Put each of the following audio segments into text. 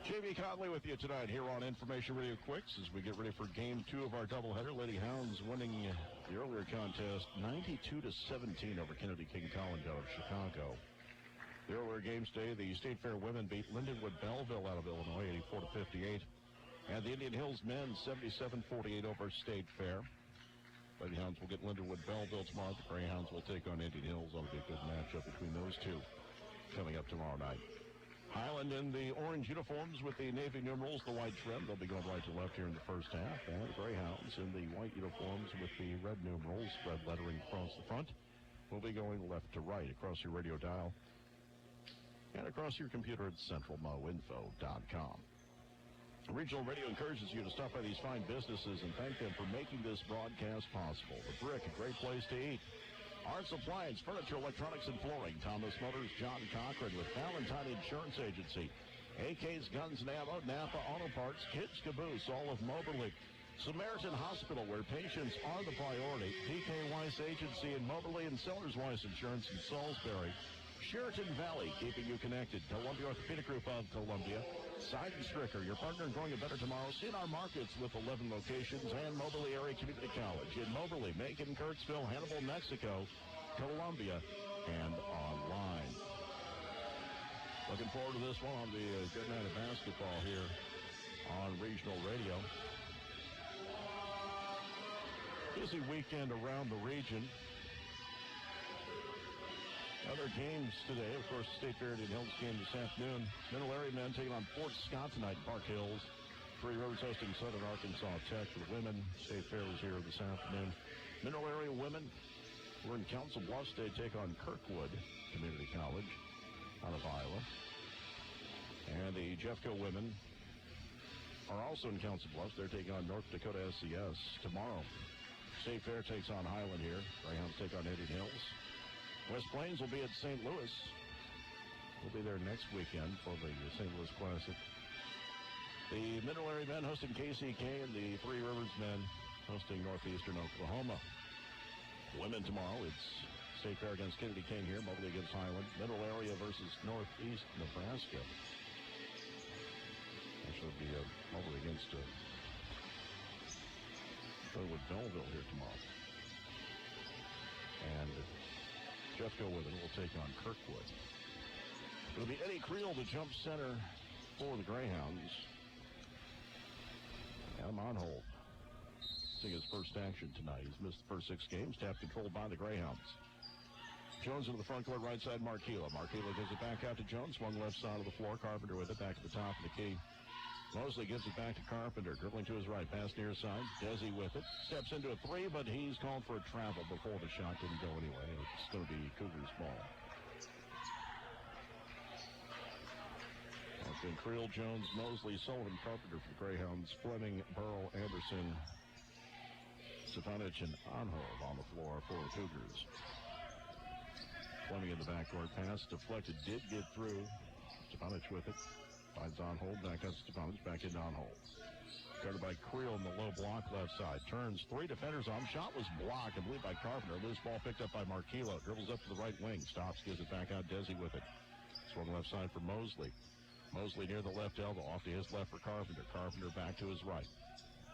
J.B. Conley with you tonight here on Information Radio Quicks as we get ready for Game 2 of our doubleheader. Lady Hounds winning the earlier contest 92-17 over Kennedy King College out of Chicago. The earlier games today, the State Fair women beat Lindenwood Belleville out of Illinois 84-58. And the Indian Hills men 77-48 over State Fair. Lady Hounds will get Lindenwood Belleville tomorrow. The Greyhounds will take on Indian Hills. That'll be a good matchup between those two coming up tomorrow night. Highland in the orange uniforms with the navy numerals, the white trim. They'll be going right to left here in the first half. And the Greyhounds in the white uniforms with the red numerals, red lettering across the front, will be going left to right across your radio dial and across your computer at centralmoinfo.com. Regional Radio encourages you to stop by these fine businesses and thank them for making this broadcast possible. The Brick, a great place to eat. Arts Appliance, Furniture, Electronics, and Flooring. Thomas Motors, John Cochran with Valentine Insurance Agency. AK's Guns and Ammo, Napa Auto Parts, Kids Caboose, all of Moberly. Samaritan Hospital, where patients are the priority. PK Weiss Agency in Moberly and Sellers Weiss Insurance in Salisbury. Sheraton Valley, keeping you connected. Columbia Orthopedic Group of Columbia. Side and Stricker, your partner in growing a better tomorrow. See in our markets with 11 locations and Moberly Area Community College in Moberly, Macon, Kirksville, Hannibal, Mexico, Columbia, and online. Looking forward to this one on the good night of basketball here on Regional Radio. Busy weekend around the region. Other games today, of course, the State Fair Indian Hills game this afternoon. Middle Area men taking on Fort Scott tonight in Park Hills. Three Rivers hosting Southern Arkansas Tech for the women. State Fair is here this afternoon. Middle Area women, we're in Council Bluffs. They take on Kirkwood Community College out of Iowa. And the Jeffco women are also in Council Bluffs. They're taking on North Dakota SCS tomorrow. State Fair takes on Highland here. Greyhounds take on Indian Hills. West Plains will be at St. Louis. We'll be there next weekend for the St. Louis Classic. The Middle Area men hosting KCK and the Three Rivers men hosting Northeastern Oklahoma. Women tomorrow, it's State Fair against Kennedy King here, Moberly against Highland. Middle Area versus Northeast Nebraska. Actually, it'll be Moberly against Glenwood Belleville here tomorrow. And Jeffco with it will take on Kirkwood. It'll be Eddie Creel, the jump center for the Greyhounds. Adam Onhold taking his first action tonight. He's missed the first 6 games. Tap controlled by the Greyhounds. Jones into the front court, right side, Marquila. Marquila gives it back out to Jones. Swung left side of the floor. Carpenter with it back at the top of the key. Mosley gives it back to Carpenter. Dribbling to his right. Pass near side. Desi with it. Steps into a 3, but he's called for a travel before the shot didn't go anyway. It's going to be Cougars' ball. That's been Creel, Jones, Mosley, Sullivan, Carpenter for the Greyhounds. Fleming, Burrow, Anderson, Stefanich, and Onhold on the floor for the Cougars. Fleming in the backcourt. Pass deflected. Did get through. Stefanich with it. Finds Onhold, back up to Stefanich, back into Onhold. Guarded by Creel in the low block left side. Turns 3 defenders on. Shot was blocked, I believe, by Carpenter. Loose ball picked up by Marquila. Dribbles up to the right wing. Stops, gives it back out. Desi with it. Swung left side for Mosley. Mosley near the left elbow. Off to his left for Carpenter. Carpenter back to his right.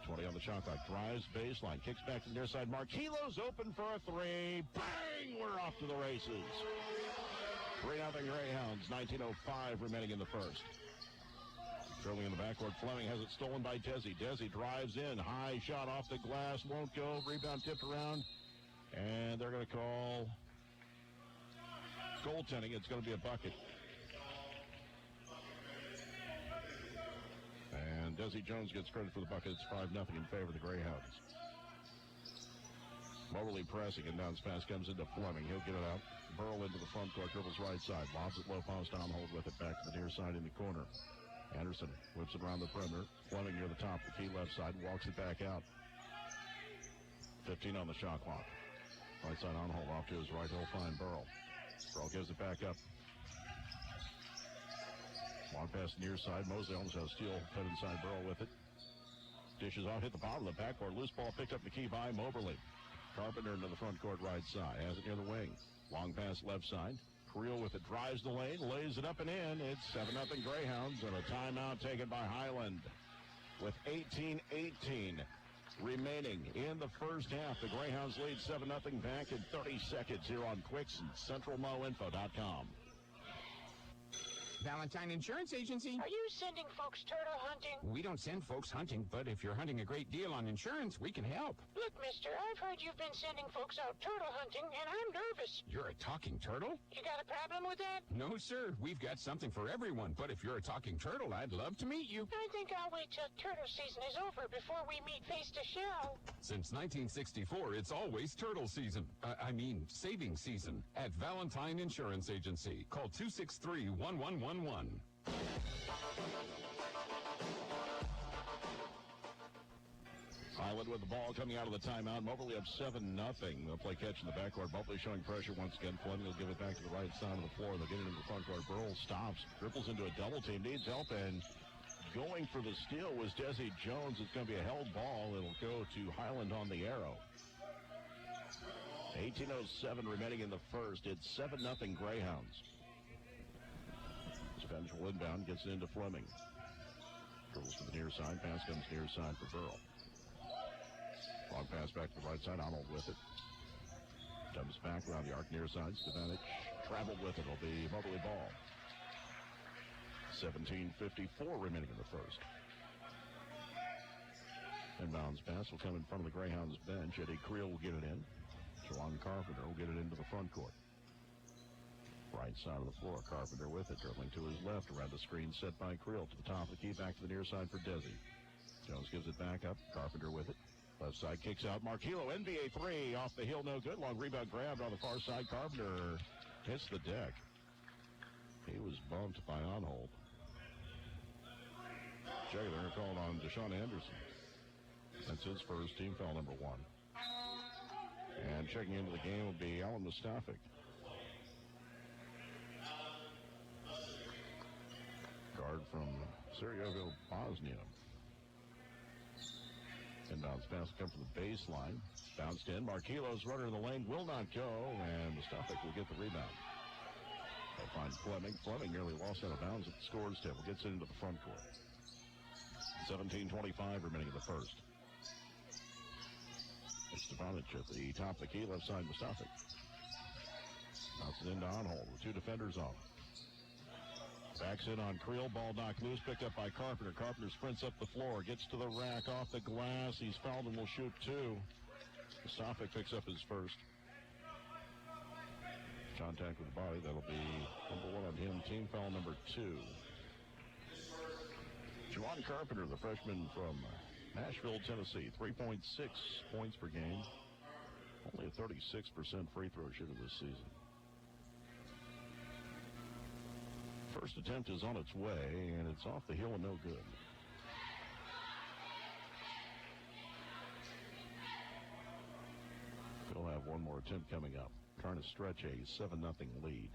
20 on the shot clock. Drives baseline. Kicks back to the near side. Marquila's open for a 3. Bang! We're off to the races. 3-0 Greyhounds. 19:05 remaining in the first. Dribbling in the backcourt. Fleming has it stolen by Desi. Desi drives in. High shot off the glass. Won't go. Rebound tipped around. And they're going to call goaltending. It's going to be a bucket. And Desi Jones gets credit for the bucket. It's 5-0 in favor of the Greyhounds. Moberly pressing, and bounce pass comes into Fleming. He'll get it out. Burl into the front court. Dribbles right side. Lobs it low post. Onhold with it back to the near side in the corner. Anderson whips it around the perimeter. Fleming near the top of the key left side. Walks it back out. 15 on the shot clock. Right side Onhold off to his right. He'll find Burl. Burl gives it back up. Long pass near side. Mosley almost has a steal. Put inside Burl with it. Dishes off. Hit the bottom of the backcourt. Loose ball picked up the key by Moberly. Carpenter into the front court right side. Has it near the wing. Long pass left side. Creel with it, drives the lane, lays it up and in. It's 7-0 Greyhounds, and a timeout taken by Highland. With 18-18 remaining in the first half, the Greyhounds lead 7-0 back in 30 seconds here on Quicks and CentralMoInfo.com. Valentine Insurance Agency. Are you sending folks turtle hunting? We don't send folks hunting, but if you're hunting a great deal on insurance, we can help. Look, mister, I've heard you've been sending folks out turtle hunting, and I'm nervous. You're a talking turtle? You got a problem with that? No, sir. We've got something for everyone, but if you're a talking turtle, I'd love to meet you. I think I'll wait till turtle season is over before we meet face to shell. Since 1964, it's always turtle season. Saving season at Valentine Insurance Agency. Call 263-1111. Highland with the ball coming out of the timeout. Moberly up 7-0. They'll play catch in the backcourt. Moberly showing pressure once again. Fleming will give it back to the right side of the floor. They'll get it into the front court. Burl stops, dribbles into a double team, needs help, and going for the steal was Desi Jones. It's going to be a held ball. It'll go to Highland on the arrow. 18:07 remaining in the first. It's 7-0 Greyhounds. Eventual inbound gets it into Fleming. Dribbles to the near side. Pass comes near side for Burl. Long pass back to the right side. Arnold with it. Dumps back around the arc near side. Stevanich traveled with it. It'll be Moberly ball. 17:54 remaining in the first. Inbounds pass will come in front of the Greyhounds bench. Eddie Creel will get it in. Juwan Carpenter will get it into the front court. Right side of the floor. Carpenter with it. Dribbling to his left around the screen set by Creel. To the top of the key. Back to the near side for Desi. Jones gives it back up. Carpenter with it. Left side kicks out. Marquillo, NBA 3 off the hill, no good. Long rebound grabbed on the far side. Carpenter hits the deck. He was bumped by Onhold. Jay, they're called on Deshaun Anderson. That's his first team foul, number 1. And checking into the game will be Alan Mustafic. Guard from Sarajevo, Bosnia. Inbounds pass will come from the baseline. Bounced in. Marquillo's runner in the lane will not go, and Mustafic will get the rebound. They'll find Fleming. Fleming nearly lost out of bounds at the scores table. Gets it into the front court. 17:25 remaining in the first. It's Stevanich at the top of the key. Left side, Mustafic. Bounces into Onhold with 2 defenders on. Backs in on Creel. Ball knocked loose. Picked up by Carpenter. Carpenter sprints up the floor. Gets to the rack. Off the glass. He's fouled and will shoot 2. Mustafic picks up his first. Contact with the body. That'll be number 1 on him. Team foul number 2. Juwan Carpenter, the freshman from Nashville, Tennessee. 3.6 points per game. Only a 36% free throw shooter this season. First attempt is on its way, and it's off the hill and no good. We'll have one more attempt coming up. Trying to stretch a 7-0 lead.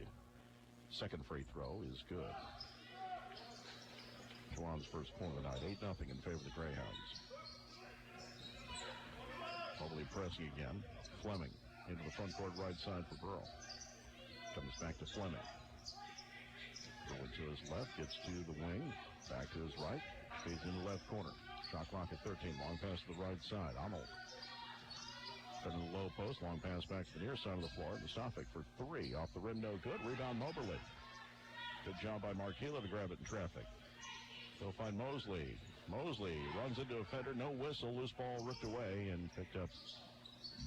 Second free throw is good. Juwan's first point of the night. 8-0 in favor of the Greyhounds. Moberly pressing again. Fleming into the front court right side for Burl. Comes back to Fleming. Going to his left, gets to the wing, back to his right, fades in the left corner. Shot clock at 13, long pass to the right side. Arnold. Then in the low post, long pass back to the near side of the floor. Mustafic for 3, off the rim, no good. Rebound Moberly. Good job by Marquillo to grab it in traffic. They'll find Mosley. Mosley runs into a fender, no whistle, loose ball ripped away and picked up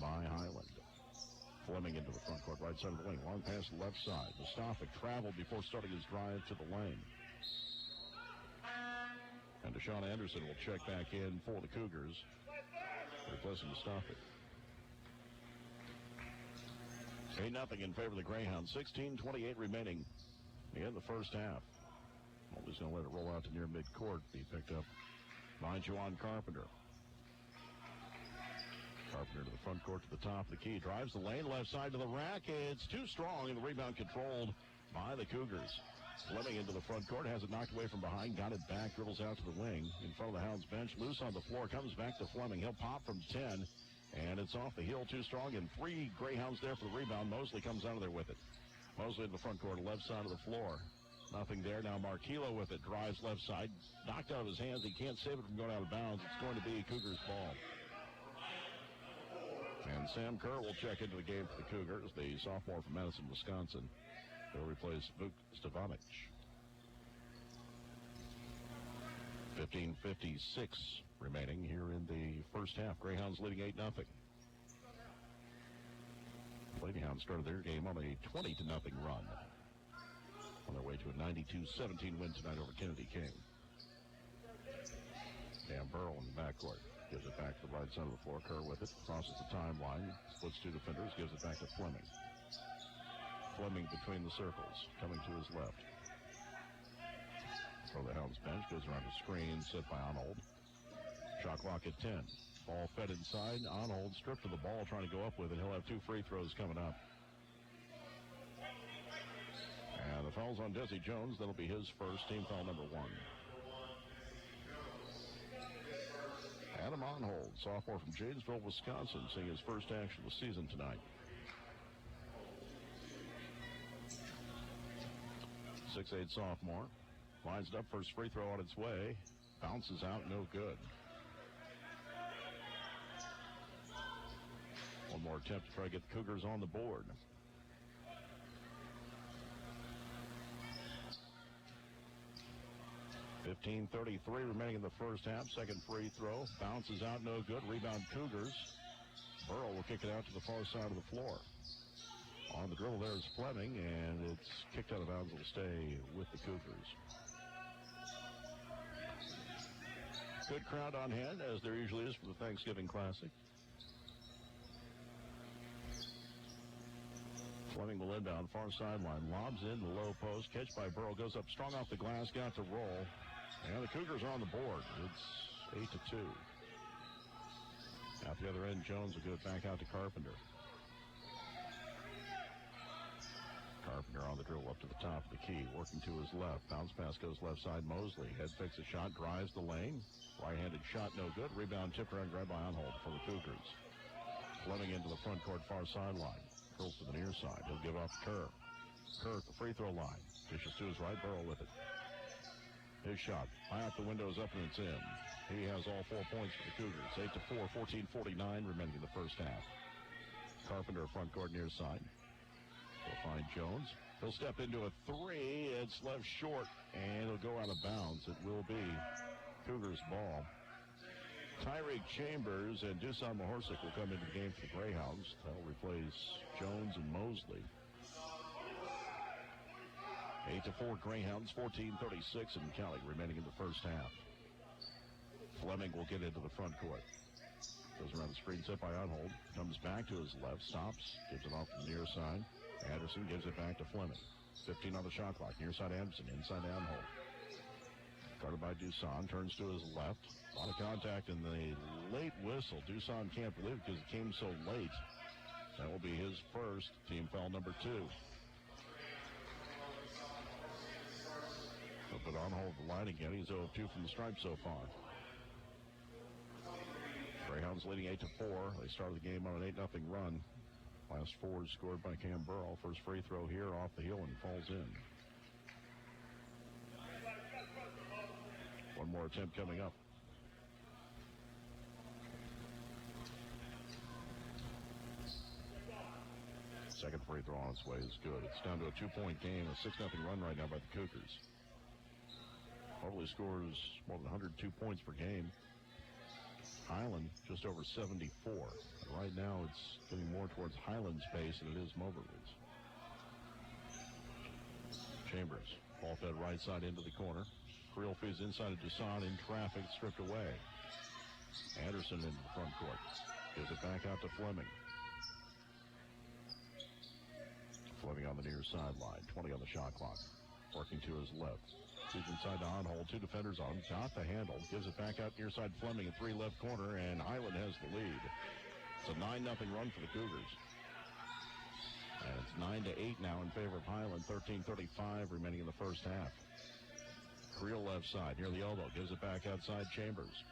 by Highland. Fleming into the front court, right side of the wing. Long pass to the left side. Mustafic traveled before starting his drive to the lane. And Deshaun Anderson will check back in for the Cougars, replacing Mustafic. 8-0 in favor of the Greyhounds. 16:28 remaining in the first half. Moberly's going to let it roll out to near midcourt. Be picked up by Juwan Carpenter. Carpenter to the front court to the top of the key. Drives the lane, left side to the rack. It's too strong, and the rebound controlled by the Cougars. Fleming into the front court, has it knocked away from behind, got it back, dribbles out to the wing. In front of the Hounds bench, loose on the floor, comes back to Fleming. He'll pop from 10, and it's off the heel, too strong, and 3 Greyhounds there for the rebound. Mosley comes out of there with it. Mosley in the front court, left side of the floor. Nothing there. Now Marquillo with it. Drives left side. Knocked out of his hands. He can't save it from going out of bounds. It's going to be Cougars ball. And Sam Kerr will check into the game for the Cougars, the sophomore from Madison, Wisconsin. He'll replace Vuk Stevanic. 15:56 remaining here in the first half. Greyhounds leading 8-0. Lady Hounds started their game on a 20-0 run. On their way to a 92-17 win tonight over Kennedy King. Dan Burrow in the backcourt. Gives it back to the right side of the floor. Kerr with it. Crosses the timeline. Splits two defenders. Gives it back to Fleming. Fleming between the circles. Coming to his left. From the Hounds bench. Goes around the screen. Set by Arnold. Shot clock at 10. Ball fed inside. Arnold stripped of the ball trying to go up with it. He'll have two free throws coming up. And the foul's on Desi Jones. That'll be his first, team foul number 1. Adam Arnold, sophomore from Janesville, Wisconsin, seeing his first action of the season tonight. 6'8" sophomore. Lines it up, first free throw on its way. Bounces out, no good. One more attempt to try to get the Cougars on the board. .33 remaining in the first half. Second free throw. Bounces out, no good. Rebound Cougars. Burrow will kick it out to the far side of the floor. On the dribble there is Fleming, and it's kicked out of bounds. It'll stay with the Cougars. Good crowd on hand, as there usually is for the Thanksgiving Classic. Fleming will inbound, far sideline. Lobs in the low post. Catch by Burrow. Goes up strong off the glass. Got to roll. And the Cougars are on the board. It's 8-2. At the other end, Jones will give it back out to Carpenter. Carpenter on the dribble up to the top of the key. Working to his left. Bounce pass goes left side. Mosley. Head fakes a shot. Drives the lane. Right-handed shot, no good. Rebound tipped around, grabbed by Onhold for the Cougars. Fleming into the front court, far sideline. Curls to the near side. He'll give off to Kerr. Kerr at the free throw line. Dishes to his right. Burrow with it. His shot. High out the window is up and it's in. He has all 4 points for the Cougars. 8-4, 14:49 remaining in the first half. Carpenter front court near side. He'll find Jones. He'll step into a three. It's left short and it'll go out of bounds. It will be Cougars ball. Tyreek Chambers and Dusan Mahorsic will come into the game for the Greyhounds. They'll replace Jones and Mosley. 8-4 Greyhounds, 14:36 in Cali remaining in the first half. Fleming will get into the front court. Goes around the screen set by Onhold. Comes back to his left, stops, gives it off to the near side. Anderson gives it back to Fleming. 15 on the shot clock. Near side Anderson, inside Onhold. Guarded by Dusan, turns to his left. A lot of contact in the late whistle. Dusan can't believe it because it came so late. That will be his first, team foul number 2. But on hold the line again. He's 0-2 from the stripe so far. Greyhounds leading 8-4. They started the game on an 8-0 run. Last 4 scored by Cam Burrow. First free throw here off the heel and falls in. One more attempt coming up. Second free throw on its way is good. It's down to a 2-point game. A 6-0 run right now by the Cougars. Moberly scores more than 102 points per game. Highland just over 74. Right now it's getting more towards Highland's pace than it is Moberly's. Chambers, ball fed right side into the corner. Creel feeds inside of Dusan in traffic, stripped away. Anderson into the front court. Gives it back out to Fleming. Fleming on the near sideline. 20 on the shot clock. Working to his left. He's inside to Onhold. 2 defenders on. Got the handle. Gives it back out near side Fleming at 3 left corner, and Highland has the lead. It's a 9-0 run for the Cougars. And it's 9-8 now in favor of Highland. 13:35 remaining in the first half. Creel left side near the elbow. Gives it back outside Chambers.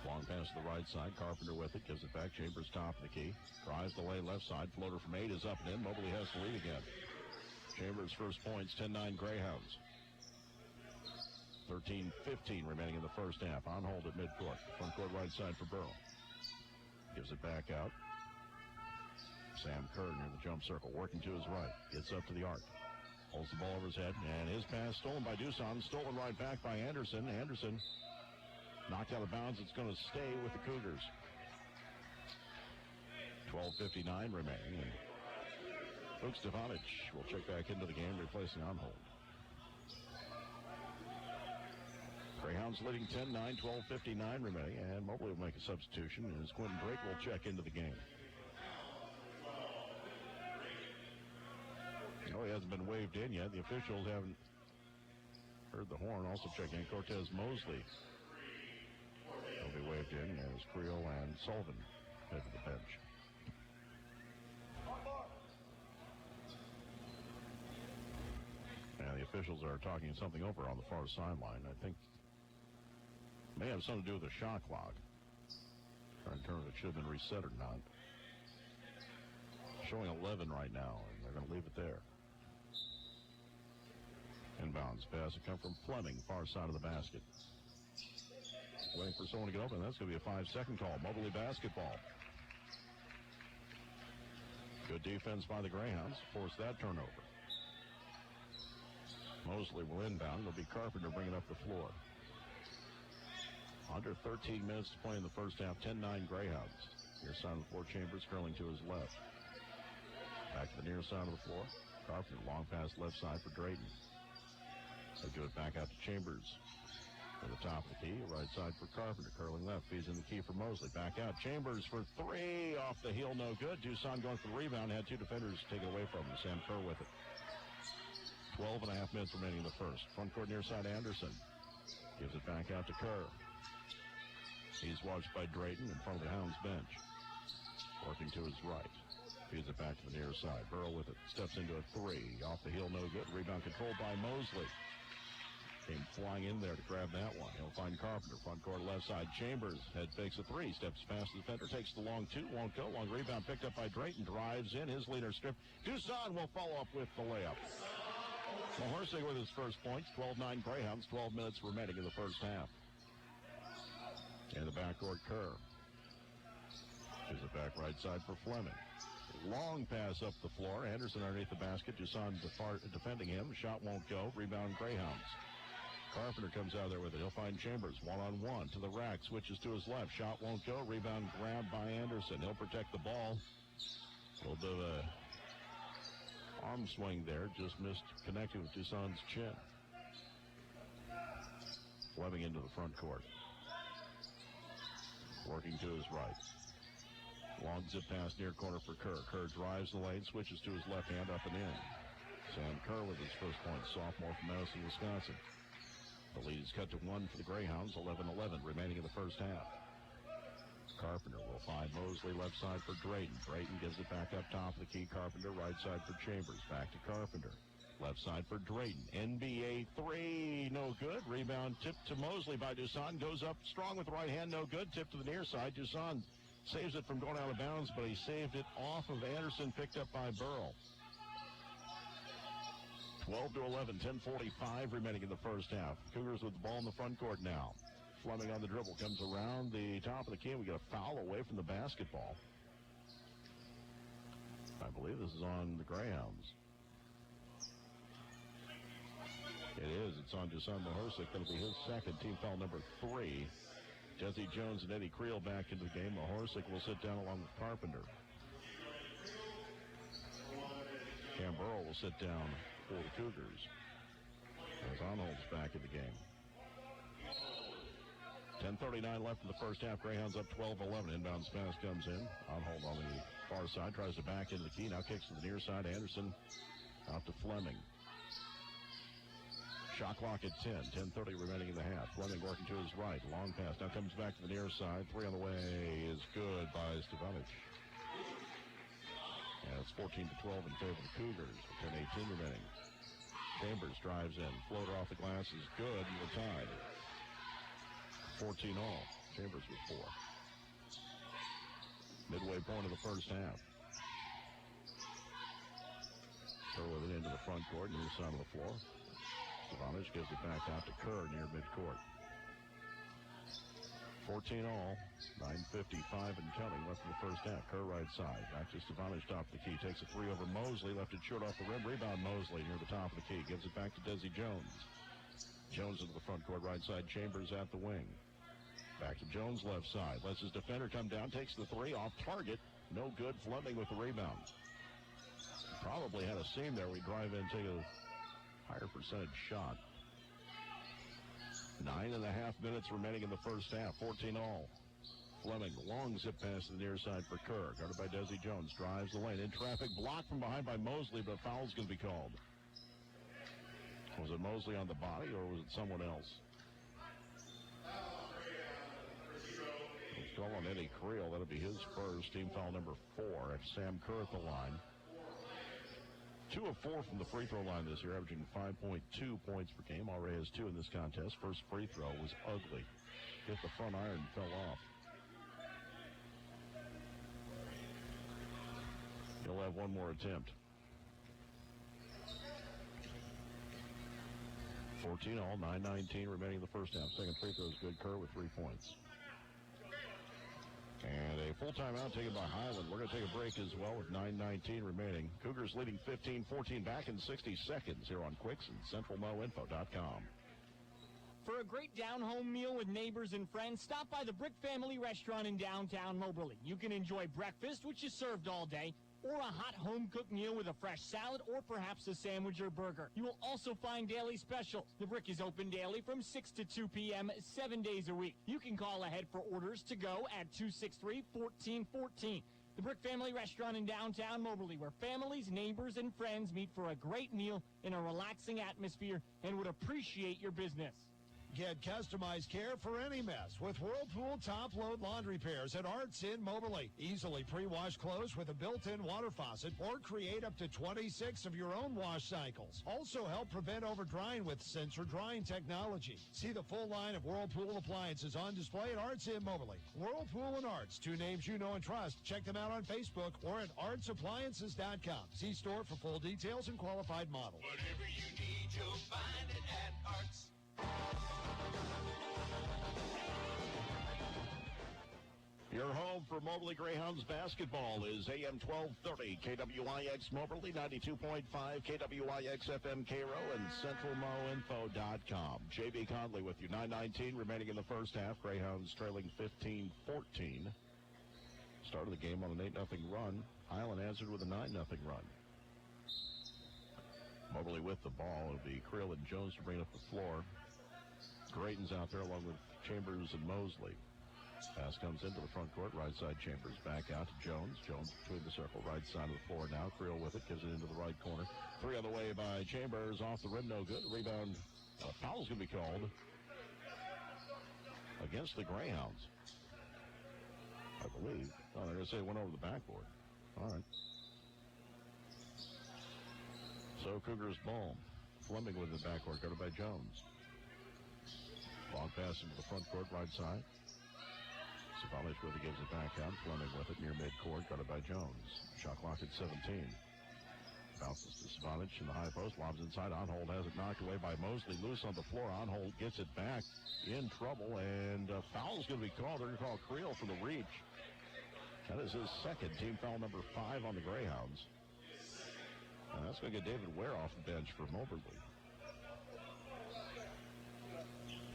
Long pass to the right side. Carpenter with it. Gives it back. Chambers top of the key. Drives the lane left side. Floater from 8 is up and in. Moberly has to lead again. Chambers first points. 10-9 Greyhounds. 13-15 remaining in the first half. On hold at midcourt. Front court right side for Burrow. Gives it back out. Sam Kerr near the jump circle. Working to his right. Gets up to the arc. Holds the ball over his head. And his pass stolen by Dusan. Stolen right back by Anderson. Anderson knocked out of bounds. It's going to stay with the Cougars. 12:59 remaining. And Luke Stefanic will check back into the game, replacing on hold. Greyhounds leading 10-9, 12:59 remaining. And Moberly will make a substitution as Quentin Drake will check into the game. No, he hasn't been waved in yet. The officials haven't heard the horn. Also checking in Cortez Mosley. He'll be waved in as Creel and Sullivan head to the bench. And the officials are talking something over on the far sideline. I think may have something to do with the shot clock. Trying to determine if it should have been reset or not. Showing 11 right now, and they're going to leave it there. Inbounds pass. It come from Fleming, far side of the basket. Waiting for someone to get open. That's going to be a 5-second call. Moberly basketball. Good defense by the Greyhounds. Force that turnover. Mosley will inbound. It'll be Carpenter bringing up the floor. Under 13 minutes to play in the first half. 10-9 Greyhounds. Near side of the floor. Chambers curling to his left. Back to the near side of the floor. Carpenter, long pass left side for Drayton. They give it back out to Chambers. To the top of the key, right side for Carpenter. Curling left, feeds in the key for Mosley. Back out, Chambers for 3. Off the heel, no good. Dusan going for the rebound. Had 2 defenders taken away from him. Sam Kerr with it. 12 and a half minutes remaining in the first. Front court near side, Anderson. Gives it back out to Kerr. He's watched by Drayton in front of the Hounds bench. Working to his right. Feeds it back to the near side. Burrow with it. Steps into a 3. Off the heel, no good. Rebound controlled by Mosley. Came flying in there to grab that one. He'll find Carpenter. Front court left side. Chambers. Head fakes a 3. Steps past the defender. Takes the long 2. Won't go. Long rebound picked up by Drayton. Drives in. His leader strip. Dusan will follow up with the layup. Mahorsig with his first points. 12-9 Greyhounds. 12 minutes remaining in the first half. In the backcourt, Kerr. Gives it back right side for Fleming. Long pass up the floor. Anderson underneath the basket. Dusan defending him. Shot won't go. Rebound Greyhounds. Carpenter comes out there with it. He'll find Chambers. One-on-one to the rack. Switches to his left. Shot won't go. Rebound grabbed by Anderson. He'll protect the ball. A little bit of a arm swing there. Just missed connecting with Dusan's chin. Fleming into the front court. Working to his right. Long zip pass near corner for Kerr. Kerr drives the lane. Switches to his left hand up and in. Sam Kerr with his first point. Sophomore from Madison, Wisconsin. The lead is cut to 1 for the Greyhounds, 11-11 remaining in the first half. Carpenter will find Mosley left side for Drayton. Drayton gives it back up top of the key. Carpenter right side for Chambers. Back to Carpenter. Left side for Drayton. NBA 3, no good. Rebound tipped to Mosley by Dusan. Goes up strong with the right hand, no good. Tip to the near side. Dusan saves it from going out of bounds, but he saved it off of Anderson, picked up by Burrell. 12-11, 10:45 remaining in the first half. Cougars with the ball in the front court now. Fleming on the dribble, comes around the top of the key. We get a foul away from the basketball. I believe this is on the Greyhounds. It is. It's on Dusan Mahorsig. That'll be his second, team foul number 3. Jesse Jones and Eddie Creel back into the game. Mahorsig will sit down along with Carpenter. Cam Burrow will sit down for the Cougars. As Onhold's back in the game. 10:39 left in the first half. Greyhounds up 12-11. Inbounds pass comes in. Onhold on the far side. Tries to back into the key. Now kicks to the near side. Anderson out to Fleming. Shot clock at 10. 10:30 remaining in the half. Fleming working to his right. Long pass. Now comes back to the near side. 3 on the way is good by Stefanic. Yeah, it's 14-12 in favor of the Cougars. 10:18 remaining. Chambers drives in. Floater off the glass is good, and we're tied. 14 all. Chambers with 4. Midway point of the first half. Kerr with it into the front court, near side of the floor. Stefanich gives it back out to Kerr near midcourt. 14 all, 9:55 and counting left in the first half. Kerr right side, back to Stefanich, top of the key. Takes a 3 over Mosley, left it short off the rim. Rebound Mosley near the top of the key. Gives it back to Desi Jones. Jones into the front court, right side. Chambers at the wing. Back to Jones left side. Lets his defender come down, takes the 3 off target. No good. Fleming with the rebound. Probably had a seam there. We drive in, take a higher percentage shot. 9.5 minutes remaining in the first half. 14 all. Fleming, long zip pass to the near side for Kerr. Guarded by Desi Jones. Drives the lane. In traffic. Blocked from behind by Mosley, but a foul's going to be called. Was it Mosley on the body, or was it someone else? It's call on Eddie Creel. That'll be his first. Team foul number 4. Sam Kerr at the line. 2 of 4 from the free throw line this year, averaging 5.2 points per game. Already has 2 in this contest. First free throw was ugly. Hit the front iron and fell off. He'll have one more attempt. 14 all, 9:19 remaining in the first half. Second free throw is good. Kerr with 3 points. And a full timeout taken by Highland. We're going to take a break as well with 9:19 remaining. Cougars leading 15-14 back in 60 seconds here on Quicks and CentralMoInfo.com. For a great down-home meal with neighbors and friends, stop by the Brick Family Restaurant in downtown Moberly. You can enjoy breakfast, which is served all day, or a hot home-cooked meal with a fresh salad, or perhaps a sandwich or burger. You will also find daily specials. The Brick is open daily from 6 to 2 p.m., 7 days a week. You can call ahead for orders to go at 263-1414. The Brick Family Restaurant in downtown Moberly, where families, neighbors, and friends meet for a great meal in a relaxing atmosphere and would appreciate your business. Get customized care for any mess with Whirlpool top-load laundry pairs at Arts in Moberly. Easily pre-wash clothes with a built-in water faucet or create up to 26 of your own wash cycles. Also help prevent over-drying with sensor drying technology. See the full line of Whirlpool appliances on display at Arts in Moberly. Whirlpool and Arts, 2 names you know and trust. Check them out on Facebook or at artsappliances.com. See store for full details and qualified models. Whatever you need, you'll find it at Arts. Your home for Moberly Greyhounds basketball is AM 1230, KWIX Moberly, 92.5, KWIX FM Cairo, and CentralMoInfo.com. J.B. Conley with you, 9:19 remaining in the first half. Greyhounds trailing 15-14. Started the game on an 8-0 run. Highland answered with a 9-0 run. Moberly with the ball. It'll be Creel and Jones to bring it up the floor. Grayton's out there along with Chambers and Mosley. Pass comes into the front court, right side Chambers, back out to Jones. Jones between the circle, right side of the floor now. Creel with it, gives it into the right corner. 3 on the way by Chambers, off the rim, no good. Rebound, foul's going to be called against the Greyhounds, I believe. Oh, they're going to say it went over the backboard. All right. So Cougars ball. Fleming with the backcourt, guarded by Jones. Long pass into the front court, right side. Stefanich with it, gives it back out. Fleming with it near midcourt, guarded by Jones. Shot clock at 17. Bounces to Stefanich in the high post, lobs inside. Onhold has it knocked away by Mosley. Loose on the floor. Onhold gets it back. In trouble, and foul's going to be called. They're going to call Creel for the reach. That is his second. Team foul number 5 on the Greyhounds. And that's going to get David Ware off the bench for Moberly.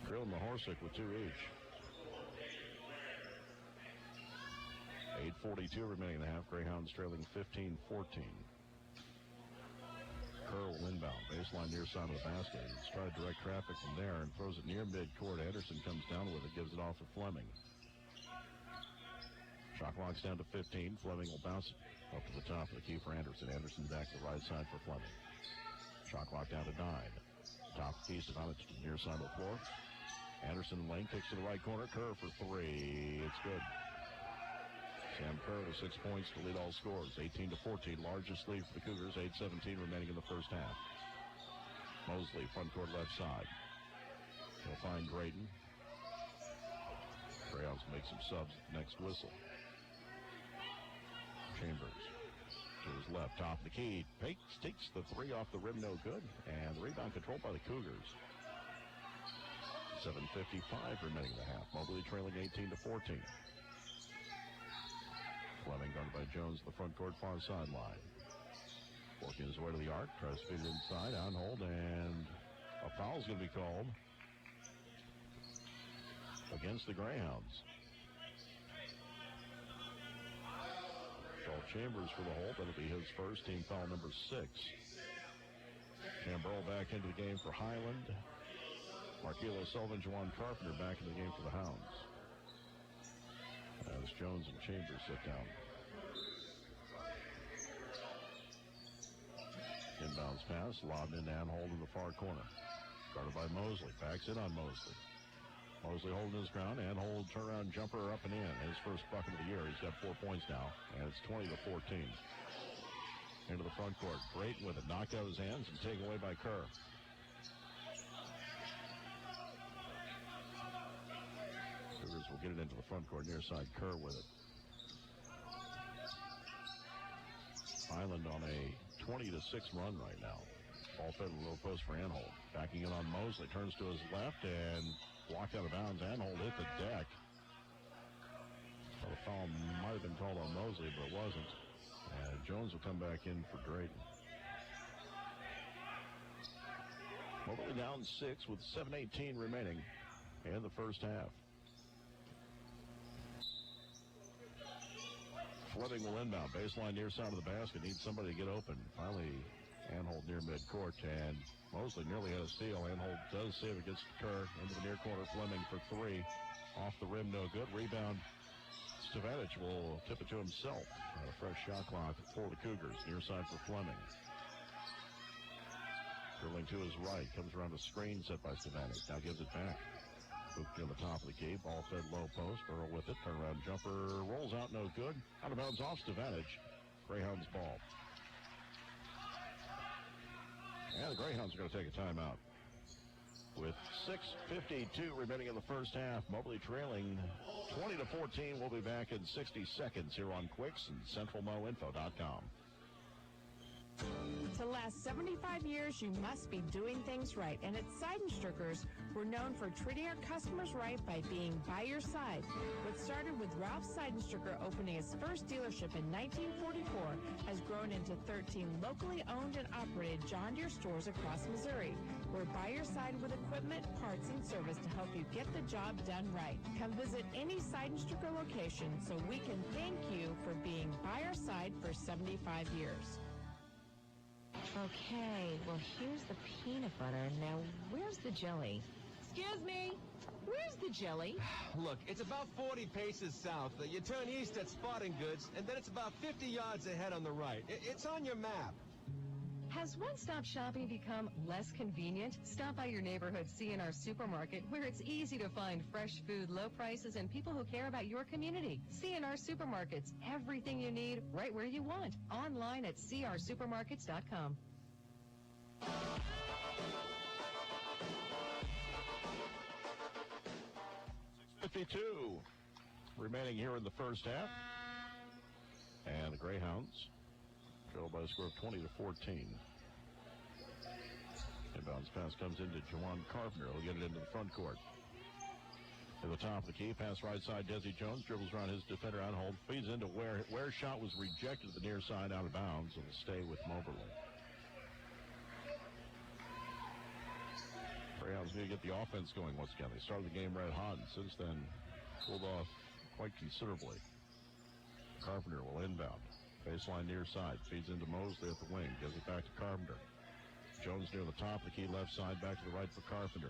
Creel and Mahorsic with 2 each. 8:42 remaining in the half. Greyhounds trailing 15-14. Kerr will inbound. Baseline near side of the basket. He's trying to direct traffic from there and throws it near midcourt. Anderson comes down with it, gives it off to Fleming. Shot clock's down to 15. Fleming will bounce it up to the top of the key for Anderson. Anderson back to the right side for Fleming. Shot clock down to 9. Top of the key, Stefanich to the near side of the floor. Anderson lane kicks to the right corner. Kerr for 3. It's good. Sam Kerr with 6 points to lead all scores. 18-14, largest lead for the Cougars. 8:17 remaining in the first half. Mosley, front court left side. He'll find Grayton. Greyhounds make some subs at the next whistle. Chambers to his left, top of the key. Takes the three off the rim, no good. And the rebound controlled by the Cougars. 7:55 remaining in the half. Moberly trailing 18-14. Fleming guarded by Jones, the front court, far sideline. Working his way to the arc, tries to feed it inside, on hold, and a foul's going to be called against the Greyhounds. Call Chambers for the hold. That'll be his first, team foul number 6. Camberl back into the game for Highland. Marquilo Sullivan, Juwan Carpenter back in the game for the Hounds. As Jones and Chambers sit down. Inbounds pass, lobbed in and hold in the far corner. Guarded by Mosley, backs in on Mosley. Mosley holding his ground, and hold turnaround jumper up and in. His first bucket of the year. He's got 4 points now, and it's 20-14. Into the front court. Brayton with it, knocked out of his hands and taken away by Kerr. Cougars will get it into the front court, near side. Kerr with it. Highland on a 20-6 run right now. Ball fed a low post for Anhold. Backing in on Mosley. Turns to his left and blocked out of bounds. Anhold hit the deck. Well, the foul might have been called on Mosley, but it wasn't. And Jones will come back in for Drayton. Moberly down 6 with 7:18 remaining in the first half. Fleming will inbound. Baseline near side of the basket. Needs somebody to get open. Finally, Anhold near midcourt, and Mosley nearly had a steal. Anhold does save it, gets Kerr into the near corner. Fleming for 3. Off the rim, no good. Rebound. Stavanic will tip it to himself. A fresh shot clock for the Cougars. Near side for Fleming. Dribbling to his right. Comes around a screen set by Stavanic. Now gives it back. Hooked to the top of the key. Ball fed low post. Burrow with it. Turnaround jumper. Rolls out, no good. Out of bounds off Stavanic. Greyhounds ball. And the Greyhounds are going to take a timeout. With 6:52 remaining in the first half, Moberly trailing 20-14. We'll be back in 60 seconds here on Quicks and CentralMoInfo.com. To last 75 years, you must be doing things right. And at Seidenstrickers, we're known for treating our customers right by being by your side. What started with Ralph Seidenstricker opening his first dealership in 1944 has grown into 13 locally owned and operated John Deere stores across Missouri. We're by your side with equipment, parts, and service to help you get the job done right. Come visit any Seidenstricker location so we can thank you for being by our side for 75 years. Okay, well, here's the peanut butter. Now, where's the jelly? Excuse me, where's the jelly? Look, it's about 40 paces south. You turn east at Sporting Goods, and then it's about 50 yards ahead on the right. It's on your map. Has one-stop shopping become less convenient? Stop by your neighborhood C&R Supermarket, where it's easy to find fresh food, low prices, and people who care about your community. C&R Supermarkets, everything you need, right where you want. Online at crsupermarkets.com. 52 remaining here in the first half. And the Greyhounds trail by a score of 20-14. Inbounds pass comes into Juwan Carpenter. He'll get it into the front court. To the top of the key, pass right side, Desi Jones dribbles around his defender on hold, feeds into Ware's shot was rejected to the near side, out of bounds, and will stay with Moberly. Greyhounds need to get the offense going once again. They started the game red hot, and since then cooled off quite considerably. Carpenter will inbound. Baseline near side, feeds into Mosley at the wing, gives it back to Carpenter. Jones near the top of the key, left side, back to the right for Carpenter.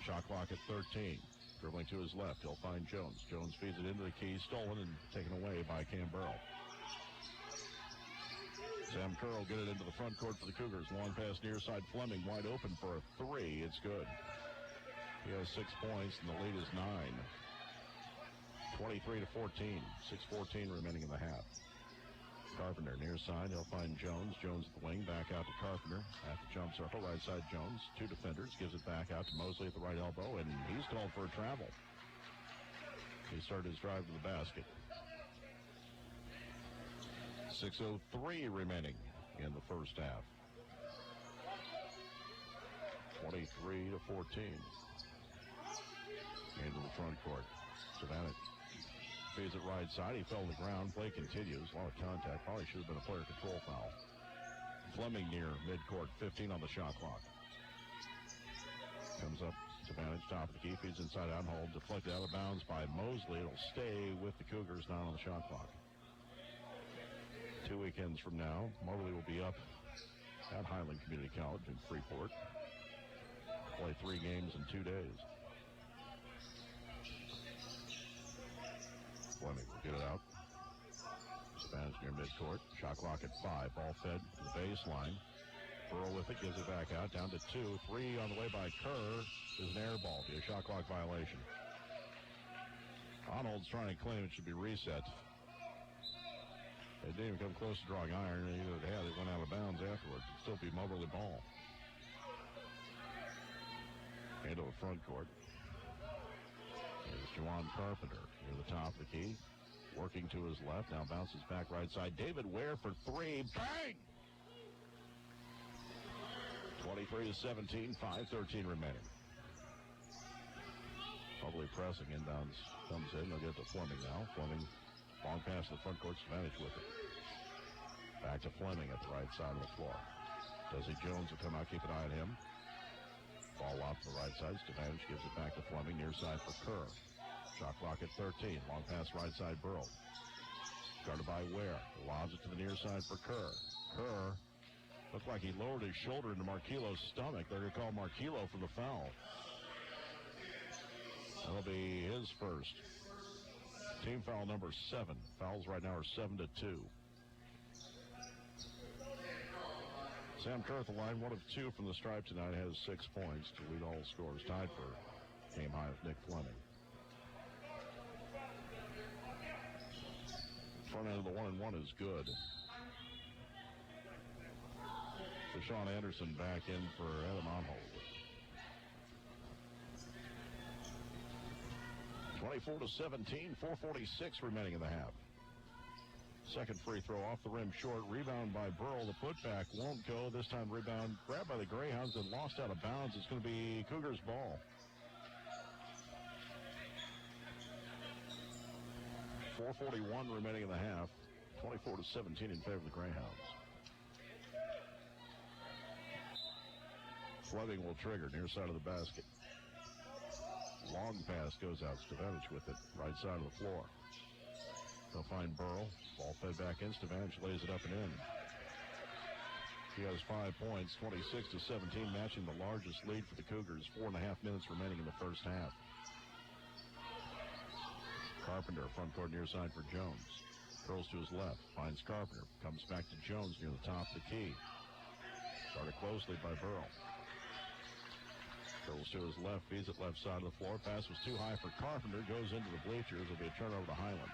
Shot clock at 13. Dribbling to his left, he'll find Jones. Jones feeds it into the key, stolen and taken away by Camberl. Sam Kerr will get it into the front court for the Cougars. Long pass near side, Fleming wide open for a 3. It's good. He has 6 points, and the lead is 9. 23-14. 6:14 remaining in the half. Carpenter near side. He'll find Jones. Jones at the wing. Back out to Carpenter. At the jump circle. Right side Jones. 2 defenders. Gives it back out to Mosley at the right elbow. And he's called for a travel. He started his drive to the basket. 6:03 remaining in the first half. 23-14. Into the front court. Savannah feeds it right side. He fell to the ground. Play continues. A lot of contact. Probably should have been a player control foul. Fleming near midcourt. 15 on the shot clock. Comes up. Savannah, top of the key. Feeds inside out. Hold. Deflected out of bounds by Mosley. It'll stay with the Cougars down on the shot clock. 2 weekends from now, Moberly will be up at Highland Community College in Freeport. Play 3 games in 2 days. Fleming will get it out. Spanish near midcourt. Shot clock at 5. Ball fed to the baseline. Burrow with it, gives it back out. Down to 2. 3 on the way by Kerr. Is an air ball. Be a shot clock violation. Arnold's trying to claim it should be reset. They didn't even come close to drawing iron. Either they had it went out of bounds afterwards. It'd still be Moberly ball. Into the front court. There's Juwan Carpenter near the top of the key. Working to his left. Now bounces back right side. David Ware for 3. Bang! 23-17. 5:13 remaining. Moberly pressing. Inbounds comes in. They'll get to Fleming now. Fleming. Long pass to the front court. Savannah with it. Back to Fleming at the right side of the floor. Desi Jones will come out. Keep an eye on him. Ball off to the right side. Stevanich gives it back to Fleming. Near side for Kerr. Shot clock at 13. Long pass right side Burrow. Guarded by Ware. Lobs it to the near side for Kerr. Kerr looked like he lowered his shoulder into Marquillo's stomach. They're going to call Marquillo for the foul. That'll be his first. Team foul number 7. Fouls right now are 7-2. Sam Kerr at the line, 1 of 2 from the stripe tonight, has 6 points to lead all scores. Tied for game high with Nick Fleming. Front end of the 1-and-1 is good. Deshaun Anderson back in for Adam Onhold. 24-17, 4:46 remaining in the half. Second free throw off the rim short. Rebound by Burrell. The putback won't go. This time rebound grabbed by the Greyhounds and lost out of bounds. It's going to be Cougars ball. 4:41 remaining in the half. 24-17 in favor of the Greyhounds. Fleming will trigger near side of the basket. Long pass goes out. Stevanich with it. Right side of the floor. They'll find Burrow. Ball fed back in. Stevanich lays it up and in. He has 5 points. 26-17, matching the largest lead for the Cougars. 4.5 minutes remaining in the first half. Carpenter, front court near side for Jones. Curls to his left. Finds Carpenter. Comes back to Jones near the top of the key. Started closely by Burrow. Curls to his left, feeds it left side of the floor. Pass was too high for Carpenter. Goes into the bleachers. It'll be a turnover to Highland.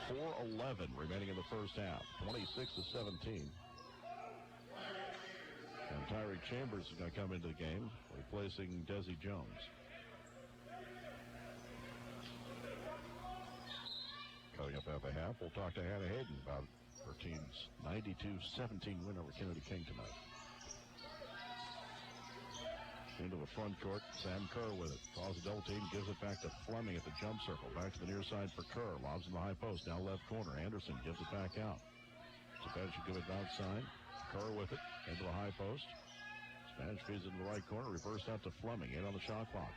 4:11 remaining in the first half. 26-17. And Tyreek Chambers is going to come into the game, replacing Desi Jones. Coming up at the half, we'll talk to Hannah Hayden about her team's 92-17 win over Kennedy King tonight. Into the front court, Sam Kerr with it. Calls a double team, gives it back to Fleming at the jump circle. Back to the near side for Kerr. Lobs in the high post, now left corner. Anderson gives it back out. Spanish should give it outside. Kerr with it, into the high post. Spanish feeds it in the right corner, reversed out to Fleming. 8 on the shot clock.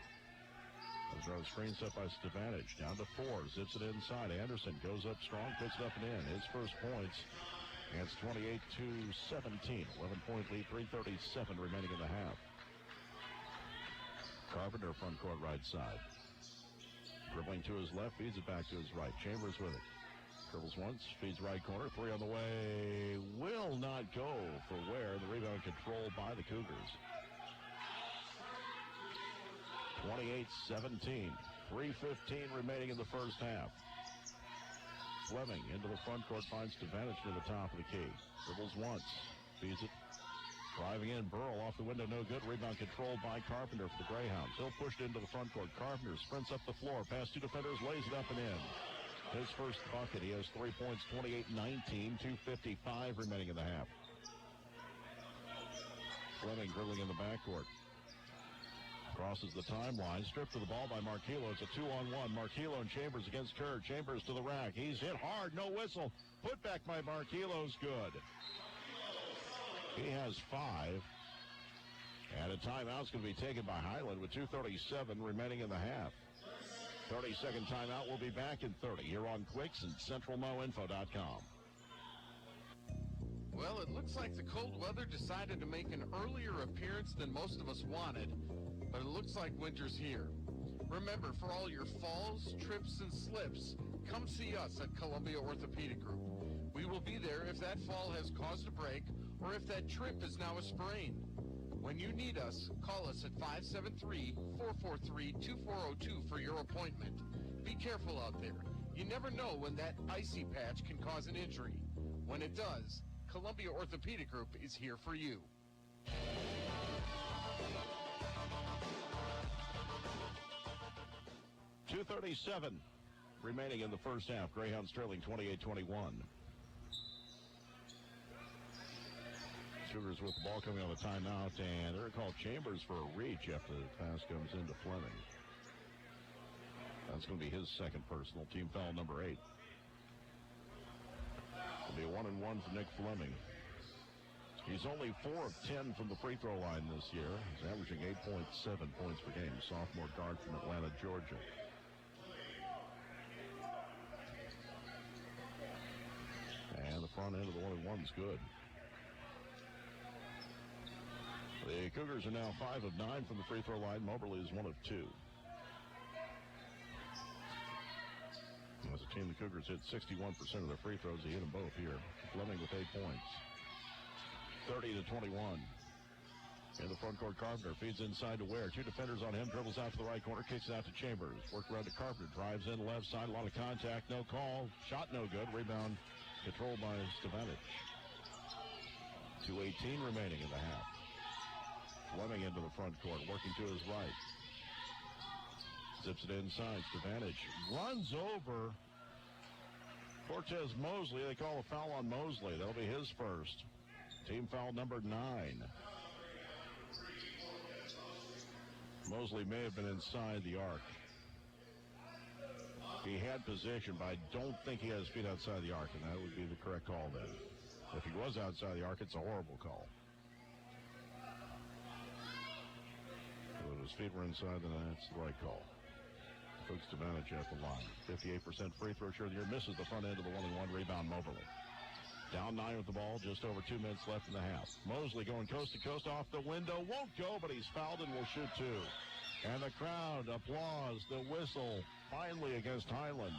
Those are the screen set by Stevanich. Down to 4, zips it inside. Anderson goes up strong, puts it up and in. His first points. And it's 28-17. 11-point lead, 3:37 remaining in the half. Carpenter, front court right side. Dribbling to his left, feeds it back to his right. Chambers with it. Dribbles once, feeds right corner. 3 on the way. Will not go for Ware. The rebound controlled by the Cougars. 28-17. 3:15 remaining in the first half. Fleming into the front court, finds Stevanich near the top of the key. Dribbles once, feeds it Driving in, Burl off the window, no good. Rebound controlled by Carpenter for the Greyhounds. He'll push it into the front court. Carpenter sprints up the floor, past two defenders, lays it up and in. His first bucket. He has 3 points, 28-19, 2:55 remaining in the half. Fleming dribbling in the backcourt. Crosses the timeline, stripped to the ball by Marquillo. It's a 2-on-1. Marquillo and Chambers against Kerr. Chambers to the rack. He's hit hard, no whistle. Put back by Marquillo's good. He has 5. And a timeout's going to be taken by Highland with 2:37 remaining in the half. 30-second timeout. We'll be back in 30 here on Quicks and CentralMoInfo.com. Well, it looks like the cold weather decided to make an earlier appearance than most of us wanted, but it looks like winter's here. Remember, for all your falls, trips, and slips, come see us at Columbia Orthopedic Group. We will be there if that fall has caused a break or if that trip is now a sprain. When you need us, call us at 573-443-2402 for your appointment. Be careful out there. You never know when that icy patch can cause an injury. When it does, Columbia Orthopedic Group is here for you. .237 remaining in the first half. Greyhounds trailing 28-21. Cougars with the ball coming on the timeout, and they're called Chambers for a reach after the pass comes into Fleming. That's going to be his second personal, team foul number 8. It'll be a 1-and-1 for Nick Fleming. He's only 4 of 10 from the free throw line this year. He's averaging 8.7 points per game. Sophomore guard from Atlanta, Georgia. And the front end of the 1-and-1's good. The Cougars are now 5 of 9 from the free throw line. Moberly is 1 of 2. As a team, the Cougars hit 61% of their free throws. They hit them both here. Fleming with 8 points. 30-21. In the front court, Carpenter feeds inside to Ware. 2 defenders on him. Dribbles out to the right corner. Kicks it out to Chambers. Worked around to Carpenter. Drives in left side. A lot of contact. No call. Shot no good. Rebound controlled by Stevanic. 2:18 remaining in the half. Fleming into the front court, working to his right. Zips it inside. Stevanic runs over Cortez Mosley. They call a foul on Mosley. That'll be his first. Team foul number 9. Mosley may have been inside the arc. He had position, but I don't think he has feet outside the arc, and that would be the correct call then. If he was outside the arc, it's a horrible call. If his feet were inside, then that's the right call. Coach Stevanic at the line. 58% free throw share of the year. Misses the front end of the 1-and-1. Rebound Moberly. Down 9 with the ball. Just over 2 minutes left in the half. Mosley going coast to coast off the window. Won't go, but he's fouled and will shoot 2. And the crowd applauds the whistle finally against Highland.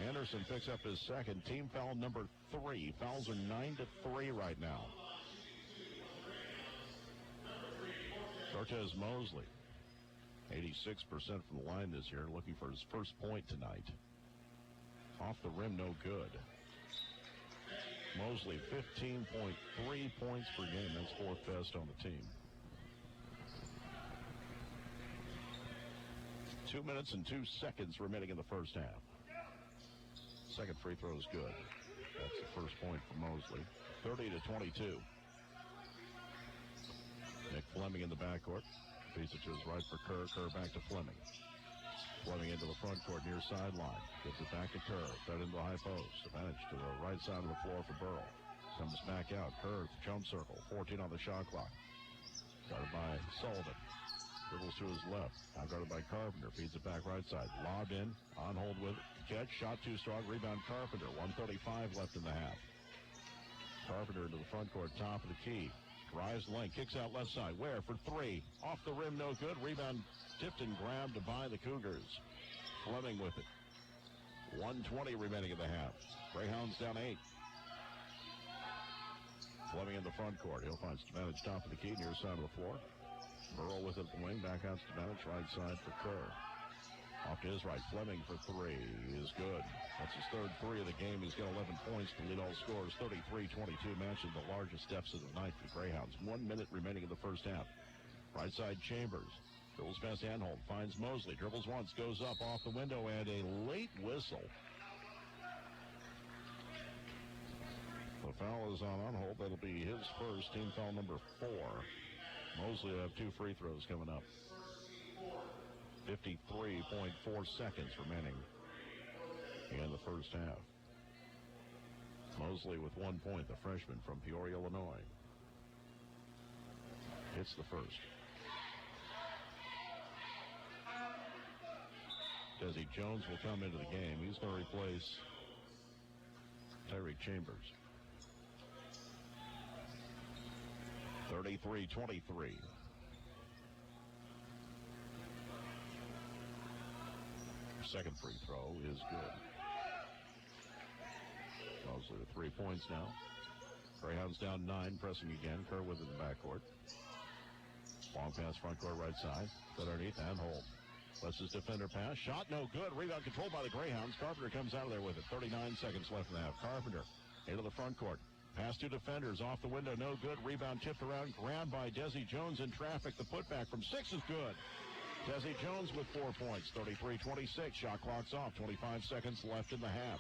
Anderson picks up his second. Team foul number 3. Fouls are 9-3 right now. Cortez Mosley, 86% from the line this year, looking for his first point tonight. Off the rim, no good. Mosley, 15.3 points per game. That's 4th best on the team. 2 minutes and 2 seconds remaining in the first half. Second free throw is good. That's the first point for Mosley. 30-22. Nick Fleming in the backcourt. Feeds it to his right for Kerr. Kerr back to Fleming. Fleming into the front court near sideline. Gives it back to Kerr. Fed into the high post. Advantage to the right side of the floor for Burl. Comes back out. Kerr at the jump circle. 14 on the shot clock. Guarded by Sullivan. Dribbles to his left. Now guarded by Carpenter. Feeds it back right side. Lobbed in. On hold with it. Catch. Shot too strong. Rebound Carpenter. 1:35 left in the half. Carpenter into the front court. Top of the key. Drives the lane, kicks out left side. Ware for 3. Off the rim, no good. Rebound tipped and grabbed by the Cougars. Fleming with it. 1:20 remaining in the half. Greyhounds down 8. Fleming in the front court. He'll find Stevanic top of the key, near side of the floor. Burrow with it at the wing. Back out Stevanic, right side for Kerr. Off to his right, Fleming for three is good. That's his third three of the game. He's got 11 points to lead all scores. 33-22, matching the largest deficit of the night for the Greyhounds. 1 minute remaining in the first half. Right side, Chambers. Dribbles past Anholm, finds Mosley. Dribbles once, goes up off the window, and a late whistle. The foul is on Anholm. That'll be his first, team foul number 4. Mosley will have 2 free throws coming up. 53.4 seconds remaining in the first half. Mosley with 1 point, the freshman from Peoria, Illinois. Hits the first. Desi Jones will come into the game. He's going to replace Tyreek Chambers. 33-23. Second free throw is good. Mosley with 3 points now. Greyhounds down 9, pressing again. Kerwood in the backcourt. Long pass front court right side. Good underneath and hold. Lets his defender pass. Shot no good. Rebound controlled by the Greyhounds. Carpenter comes out of there with it. 39 seconds left in the half. Carpenter into the front court. Pass to defenders. Off the window. No good. Rebound tipped around. Grabbed by Desi Jones in traffic. The putback from 6 is good. Desi Jones with 4 points. 33-26. Shot clock's off. 25 seconds left in the half.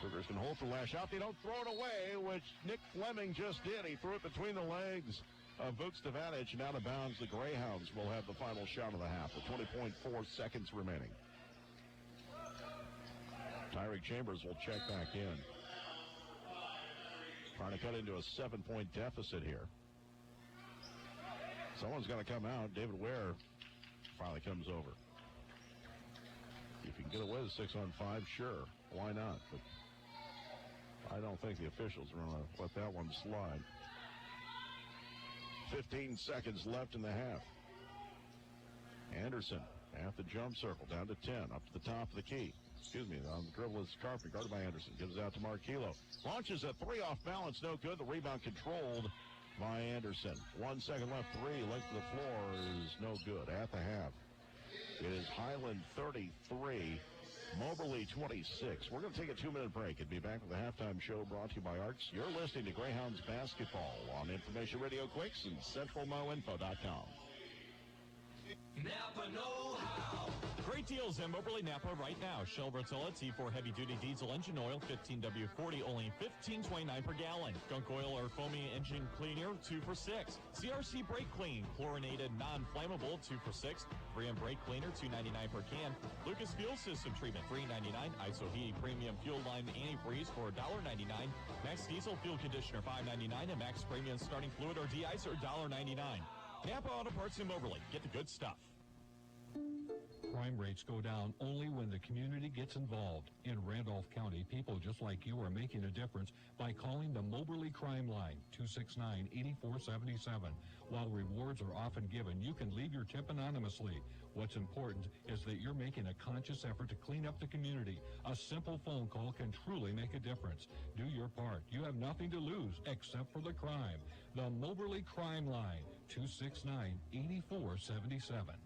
Cougars can hold for last shot. They don't throw it away, which Nick Fleming just did. He threw it between the legs of Vuk Stevanic and out of bounds. The Greyhounds will have the final shot of the half with 20.4 seconds remaining. Tyreek Chambers will check back in. Trying to cut into a 7-point deficit here. Someone's got to come out. David Ware finally comes over. If you can get away with 6-on-5, sure. Why not? But I don't think the officials are going to let that one slide. 15 seconds left in the half. Anderson at the jump circle, down to 10, up to the top of the key. Excuse me, on the dribble is Carpenter, guarded by Anderson. Gives it out to Marquillo. Launches a 3 off balance, no good. The rebound controlled by Anderson. 1 second left, 3. Length of the floor is no good at the half. It is Highland 33, Moberly 26. We're going to take a 2-minute break and be back with the halftime show brought to you by Arts. You're listening to Greyhounds basketball on Information Radio Quicks and CentralMoInfo.com. Napa know-how. Great deals in Moberly Napa right now. Shell Rotella T4 heavy-duty diesel engine oil, 15W40, only $15.29 per gallon. Gunk oil or foamy engine cleaner, 2 for $6. CRC brake clean, chlorinated non-flammable, 2 for $6. 3M brake cleaner, $2.99 per can. Lucas Fuel System treatment, $3.99. ISO-Heat premium fuel line antifreeze for $1.99. Max Diesel fuel conditioner, $5.99. And Max Premium starting fluid or de-icer, $1.99. Napa Auto Parts in Moberly. Get the good stuff. Crime rates go down only when the community gets involved. In Randolph County, people just like you are making a difference by calling the Moberly Crime Line, 269-8477. While rewards are often given, you can leave your tip anonymously. What's important is that you're making a conscious effort to clean up the community. A simple phone call can truly make a difference. Do your part. You have nothing to lose except for the crime. The Moberly Crime Line, 269-8477.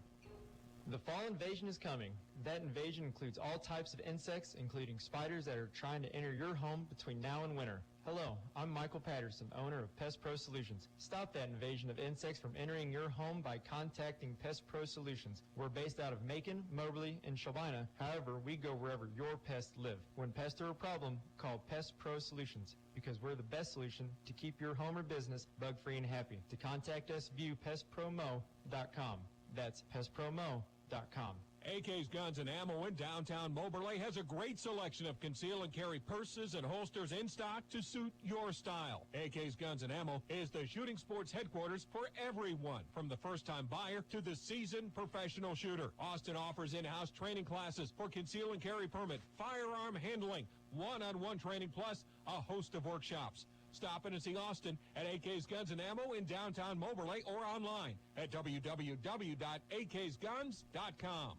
The fall invasion is coming. That invasion includes all types of insects, including spiders that are trying to enter your home between now and winter. Hello, I'm Michael Patterson, owner of Pest Pro Solutions. Stop that invasion of insects from entering your home by contacting Pest Pro Solutions. We're based out of Macon, Moberly, and Shelbina. However, we go wherever your pests live. When pests are a problem, call Pest Pro Solutions, because we're the best solution to keep your home or business bug-free and happy. To contact us, view pestpromo.com. That's pestpromo.com. AK's Guns and Ammo in downtown Moberly has a great selection of conceal and carry purses and holsters in stock to suit your style. AK's Guns and Ammo is the shooting sports headquarters for everyone, from the first-time buyer to the seasoned professional shooter. Austin offers in-house training classes for conceal and carry permit, firearm handling, one-on-one training, plus a host of workshops. Stop in and see Austin at AK's Guns and Ammo in downtown Moberly or online at www.aksguns.com.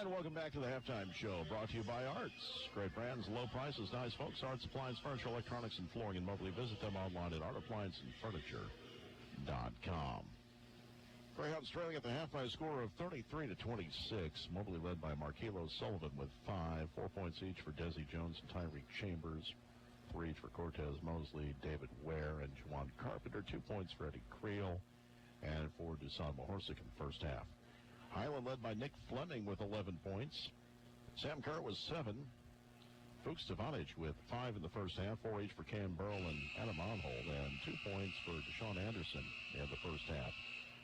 And welcome back to the halftime show, brought to you by Arts. Great brands, low prices, nice folks. Arts, appliance, furniture, electronics, and flooring in Moberly. Visit them online at Greyhounds.com. Greyhounds trailing at the half by a score of 33-26. Moberly led by Markelo Sullivan with 5. 4 points each for Desi Jones and Tyreek Chambers. 3 each for Cortez Mosley, David Ware, and Juwan Carpenter. 2 points for Eddie Creel and for Dusan Mahorsic in the first half. Highland led by Nick Fleming with 11 points. Sam Kerr was 7. Fuchs Stevanic with 5 in the first half. 4 each for Cam Burrell and Adam Onhold, and 2 points for Deshaun Anderson in the first half.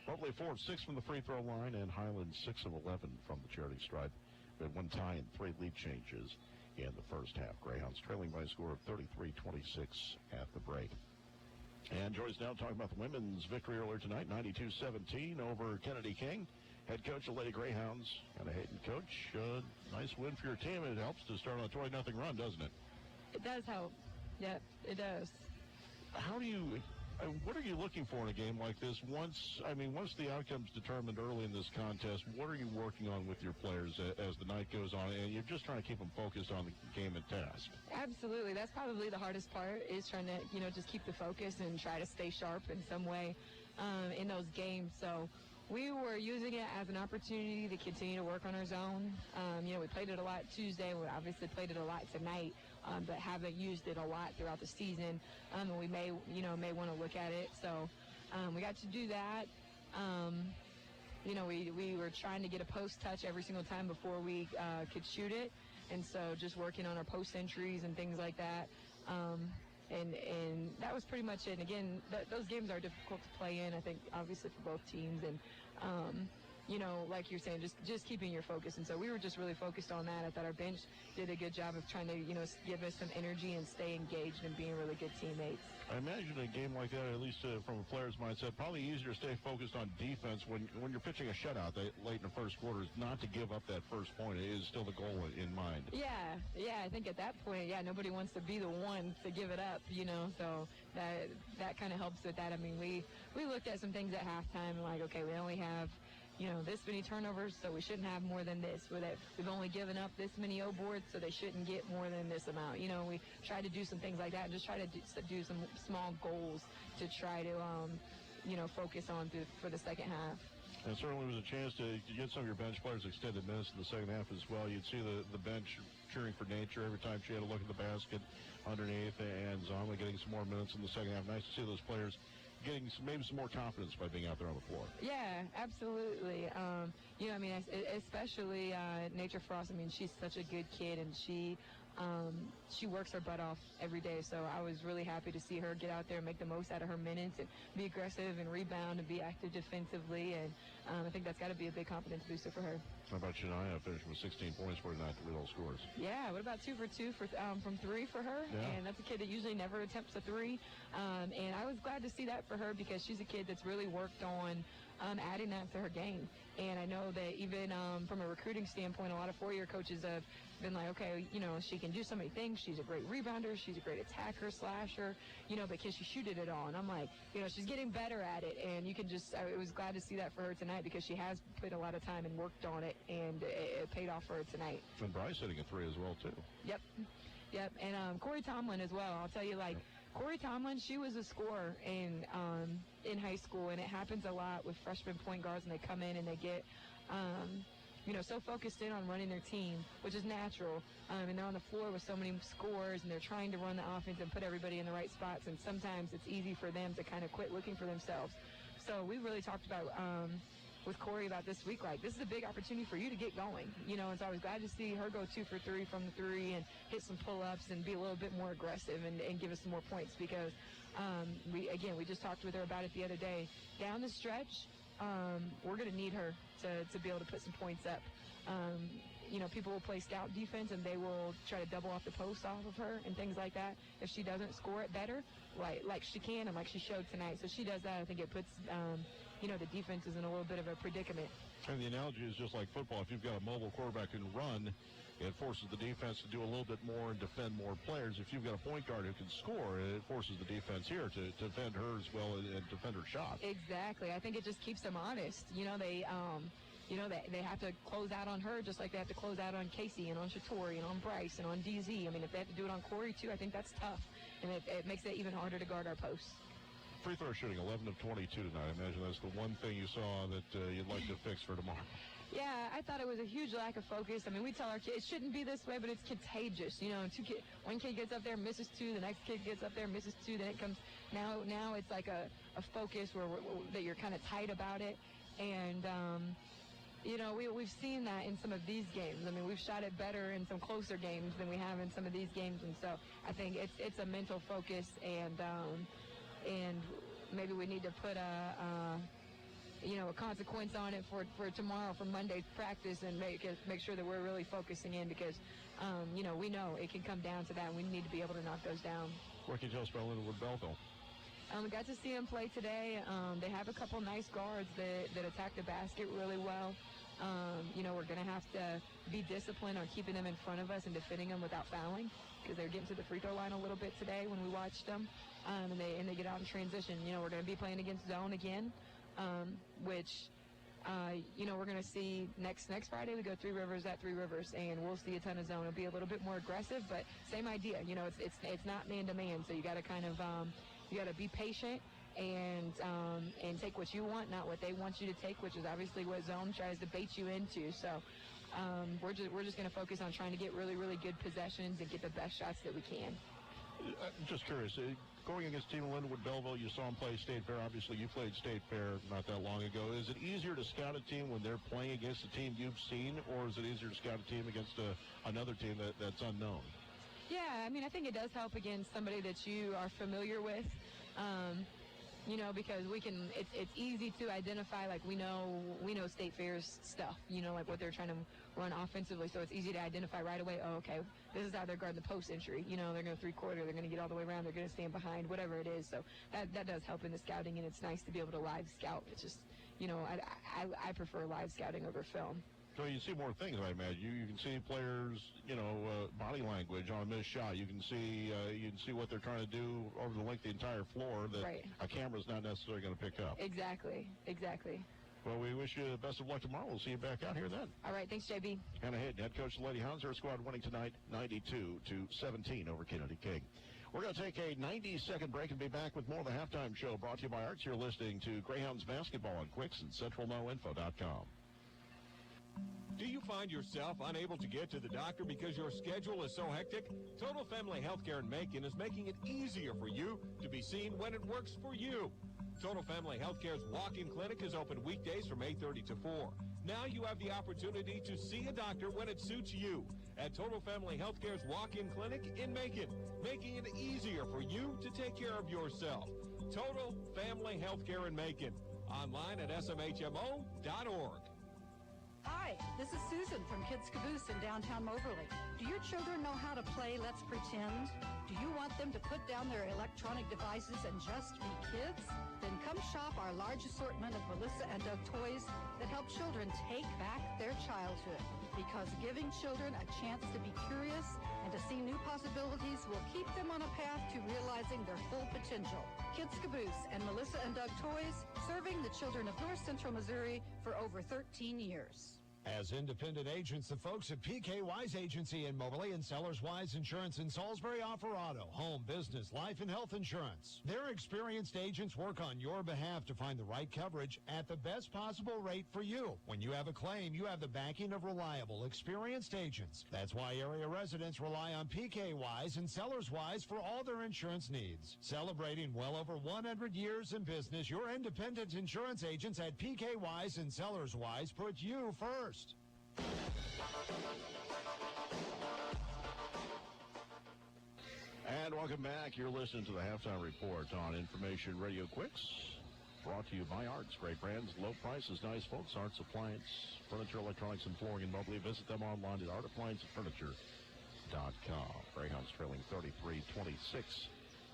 Moberly 4 of 6 from the free throw line, and Highland 6 of 11 from the charity stripe. We had 1 tie and 3 lead changes in the first half. Greyhounds trailing by a score of 33-26 at the break. And Joyce now talking about the women's victory earlier tonight, 92-17 over Kennedy King. Head coach of Lady Greyhounds, and a Hayden coach. Nice win for your team. It helps to start on a 20-0 run, doesn't it? It does help. Yep, it does. What are you looking for in a game like this? Once the outcome's determined early in this contest, what are you working on with your players as the night goes on? And you're just trying to keep them focused on the game at task. Absolutely. That's probably the hardest part, is trying to, just keep the focus and try to stay sharp in some way in those games. So we were using it as an opportunity to continue to work on our zone. We played it a lot Tuesday. We obviously played it a lot tonight, but haven't used it a lot throughout the season. And we may want to look at it. So we got to do that. We were trying to get a post touch every single time before we could shoot it. And so just working on our post entries and things like that. And that was pretty much it. And again, those games are difficult to play in, I think, obviously for both teams. And, like you're saying, just keeping your focus. And so we were just really focused on that. I thought our bench did a good job of trying to, give us some energy and stay engaged and being really good teammates. I imagine a game like that, at least from a player's mindset, probably easier to stay focused on defense when you're pitching a shutout late in the first quarter, is not to give up that first point. It is still the goal in mind. Yeah, I think at that point, nobody wants to be the one to give it up, so that kind of helps with that. I mean, we looked at some things at halftime, like, okay, we only have this many turnovers, so we shouldn't have more than this. We've only given up this many O boards, so they shouldn't get more than this amount. We try to do some things like that and just try to do some small goals to try to, focus on for the second half. And it certainly was a chance to get some of your bench players extended minutes in the second half as well. You'd see the bench cheering for Nature every time she had a look at the basket underneath, and Zama getting some more minutes in the second half. Nice to see those players getting maybe some more confidence by being out there on the floor. Yeah, absolutely. Especially Nature Frost. She's such a good kid, and she works her butt off every day. So I was really happy to see her get out there and make the most out of her minutes and be aggressive and rebound and be active defensively. And I think that's got to be a big confidence booster for her. How about Shania finishing with 16 points for tonight to lead all scores? Yeah, what about 2 for 2 from 3 for her? Yeah. And that's a kid that usually never attempts a 3. And I was glad to see that for her, because she's a kid that's really worked on adding that to her game. And I know that even from a recruiting standpoint, a lot of four-year coaches have been like, okay, she can do so many things. She's a great rebounder. She's a great attacker, slasher, but can she shoot it all? And I'm like, she's getting better at it. And you can I was glad to see that for her tonight, because she has put a lot of time and worked on it, and it paid off for her tonight. And Bryce hitting a 3 as well, too. Yep. And Corey Tomlin as well. I'll tell you, Corey Tomlin, she was a scorer in high school, and it happens a lot with freshman point guards, and they come in and they get, so focused in on running their team, which is natural, and they're on the floor with so many scores, and they're trying to run the offense and put everybody in the right spots, and sometimes it's easy for them to kind of quit looking for themselves. So we really talked about with Corey about this week, this is a big opportunity for you to get going, and so I was glad to see her go 2 for 3 from the 3 and hit some pull-ups and be a little bit more aggressive and give us some more points, because we just talked with her about it the other day. Down the stretch, we're going to need her to be able to put some points up. People will play scout defense, and they will try to double off the post off of her and things like that. If she doesn't score it better, like she can and like she showed tonight, so she does that, I think it puts the defense is in a little bit of a predicament. And the analogy is just like football. If you've got a mobile quarterback who can run, it forces the defense to do a little bit more and defend more players. If you've got a point guard who can score, it forces the defense here to defend her as well and defend her shot. Exactly. I think it just keeps them honest. They have to close out on her just like they have to close out on Casey and on Shatori and on Bryce and on DZ. If they have to do it on Corey too, I think that's tough. And it makes it even harder to guard our posts. Free throw shooting, 11 of 22 tonight. I imagine that's the one thing you saw that you'd like to fix for tomorrow. Yeah, I thought it was a huge lack of focus. I mean, we tell our kids it shouldn't be this way, but it's contagious. You know, one kid gets up there, misses two, the next kid gets up there, misses two, then it comes. Now it's like a focus that you're kind of tight about it, and you know, we've seen that in some of these games. I mean, we've shot it better in some closer games than we have in some of these games, and so I think it's a mental focus, and maybe we need to put a consequence on it for tomorrow, for Monday's practice, and make sure that we're really focusing in, because, we know it can come down to that, and we need to be able to knock those down. What can you tell us about Lindenwood Belleville? We got to see them play today. They have a couple nice guards that attack the basket really well. We're going to have to be disciplined on keeping them in front of us and defending them without fouling, because they're getting to the free throw line a little bit today when we watched them, and they get out in transition. We're going to be playing against zone again. Which we're going to see next Friday. We go Three Rivers at Three Rivers, and we'll see a ton of zone. It'll be a little bit more aggressive, but same idea. It's not man to man, so you got to kind of you got to be patient and take what you want, not what they want you to take, which is obviously what zone tries to bait you into. So we're just going to focus on trying to get really, really good possessions and get the best shots that we can. I'm just curious, going against Team Lindenwood Belleville, you saw them play State Fair. Obviously, you played State Fair not that long ago. Is it easier to scout a team when they're playing against a team you've seen, or is it easier to scout a team against another team that's unknown? Yeah, I mean, I think it does help against somebody that you are familiar with. Because it's easy to identify, like we know State Fair's stuff, like what they're trying to run offensively, so it's easy to identify right away, oh, okay, this is how they're guarding the post entry, they're going to three-quarter, they're going to get all the way around, they're going to stand behind, whatever it is, so that does help in the scouting, and it's nice to be able to live scout. It's just, I prefer live scouting over film. So you see more things, I imagine. You can see players, body language on a missed shot. You can see what they're trying to do over the length of the entire floor that right. A camera's not necessarily going to pick up. Exactly. Well, we wish you the best of luck tomorrow. We'll see you back out here then. All right, thanks, JB. Hannah Hayden, head coach of the Lady Hounds. Her squad winning tonight, 92-17 over Kennedy King. We're going to take a 90-second break and be back with more of the halftime show brought to you by Arts. You're listening to Greyhounds basketball on Quicks and CentralNoInfo.com. Do you find yourself unable to get to the doctor because your schedule is so hectic? Total Family Healthcare in Macon is making it easier for you to be seen when it works for you. Total Family Healthcare's walk-in clinic is open weekdays from 8:30 to 4. Now you have the opportunity to see a doctor when it suits you at Total Family Healthcare's walk-in clinic in Macon, making it easier for you to take care of yourself. Total Family Healthcare in Macon. Online at smhmo.org. Hi, this is Susan from Kids Caboose in downtown Moberly. Do your children know how to play Let's Pretend? Do you want them to put down their electronic devices and just be kids? Then come shop our large assortment of Melissa and Doug toys that help children take back their childhood. Because giving children a chance to be curious and to see new possibilities will keep them on a path to realizing their full potential. Kids Caboose and Melissa and Doug toys, serving the children of North Central Missouri for over 13 years. As independent agents, the folks at PK Wise Agency in Moberly and Sellers Wise Insurance in Salisbury offer auto, home, business, life, and health insurance. Their experienced agents work on your behalf to find the right coverage at the best possible rate for you. When you have a claim, you have the backing of reliable, experienced agents. That's why area residents rely on PK Wise and Sellers Wise for all their insurance needs. Celebrating well over 100 years in business, your independent insurance agents at PK Wise and Sellers Wise put you first. And welcome back. You're listening to the Halftime Report on Information Radio Quicks. Brought to you by Arts. Great brands, low prices, nice folks. Arts Appliance, Furniture, Electronics, and Flooring in Moberly. Visit them online at artappliancefurniture.com. Greyhounds trailing 33-26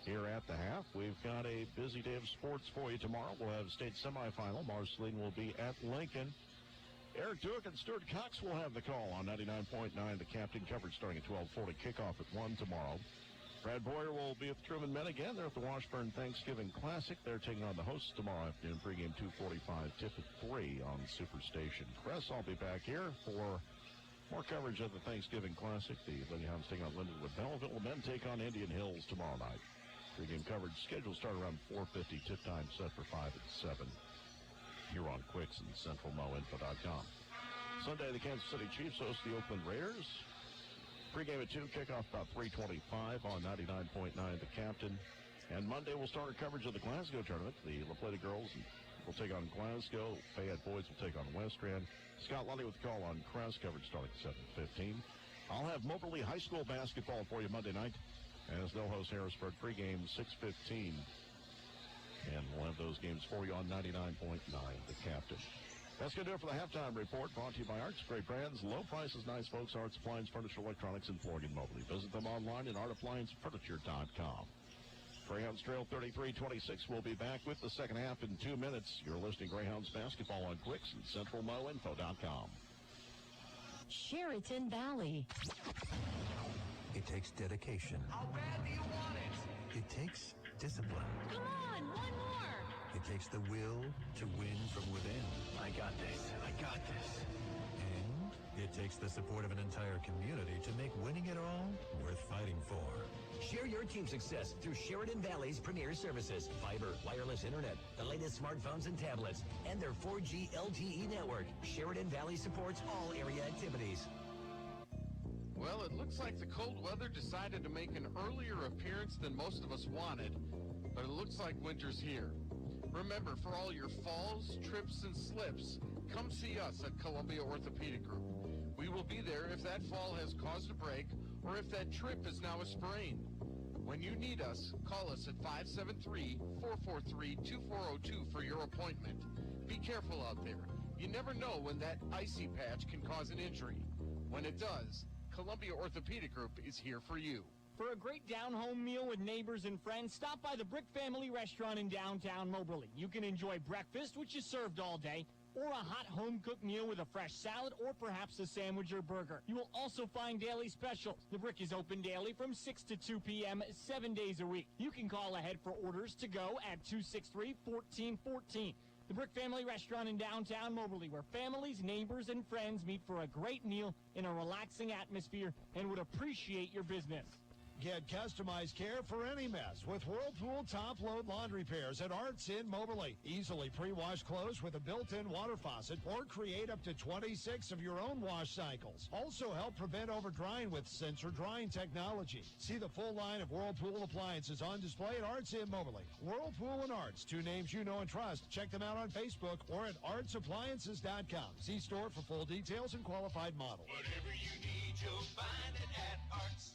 here at the half. We've got a busy day of sports for you tomorrow. We'll have state semifinal. Marceline will be at Lincoln. Eric Duke and Stuart Cox will have the call on 99.9. The captain coverage starting at 12:40. Kickoff at 1 tomorrow. Brad Boyer will be at the Truman Men again. They're at the Washburn Thanksgiving Classic. They're taking on the hosts tomorrow afternoon. Pregame 2:45, tip at 3 on Superstation. Chris, I'll be back here for more coverage of the Thanksgiving Classic. The Lady Hounds taking on Lindenwood Belleville. The men take on Indian Hills tomorrow night. Pre-game coverage scheduled start around 4:50. Tip time set for 5 and 7. Here on Quicks and CentralMoInfo.com. Sunday, the Kansas City Chiefs host the Oakland Raiders. Pre-game at 2, kickoff about 3:25 on 99.9 The Captain. And Monday, we'll start our coverage of the Glasgow tournament. The La Plata girls will take on Glasgow. Fayette boys will take on West Strand. Scott Lundy with the call on Crest coverage starting at 7:15. I'll have Moberly High School basketball for you Monday night as they'll host Harrisburg. Pregame 6:15. And we'll have those games for you on 99.9 The Captain. That's going to do it for the halftime report, brought to you by Arts. Great brands, low prices, nice folks, Arts Appliance, Furniture, Electronics, and Flooring in Moberly. Visit them online at artappliancefurniture.com. Greyhounds trail 33-26. We'll be back with the second half in 2 minutes. You're listening to Greyhounds basketball on Quicks and CentralMoInfo.com. Sheraton Valley. It takes dedication. How bad do you want it? It takes discipline. Come on, one more. It takes the will to win from within. I got this. I got this. And it takes the support of an entire community to make winning it all worth fighting for. Share your team's success through Sheridan Valley's premier services. Fiber, wireless internet, the latest smartphones and tablets, and their 4G LTE network. Sheridan Valley supports all area activities. Well, it looks like the cold weather decided to make an earlier appearance than most of us wanted, but it looks like winter's here. Remember, for all your falls, trips, and slips, come see us at Columbia Orthopedic Group. We will be there if that fall has caused a break or if that trip is now a sprain. When you need us, call us at 573-443-2402 for your appointment. Be careful out there. You never know when that icy patch can cause an injury. When it does, Columbia Orthopedic Group is here for you. For a great down-home meal with neighbors and friends, stop by the Brick Family Restaurant in downtown Moberly. You can enjoy breakfast, which is served all day, or a hot home-cooked meal with a fresh salad or perhaps a sandwich or burger. You will also find daily specials. The Brick is open daily from 6 to 2 p.m. 7 days a week. You can call ahead for orders to go at 263-1414. The Brick Family Restaurant in downtown Moberly, where families, neighbors, and friends meet for a great meal in a relaxing atmosphere and would appreciate your business. Get customized care for any mess with Whirlpool top-load laundry pairs at Arts in Moberly. Easily pre-wash clothes with a built-in water faucet or create up to 26 of your own wash cycles. Also help prevent over-drying with sensor drying technology. See the full line of Whirlpool appliances on display at Arts in Moberly. Whirlpool and Arts, 2 names you know and trust. Check them out on Facebook or at artsappliances.com. See store for full details and qualified models. Whatever you need, you'll find it at Arts.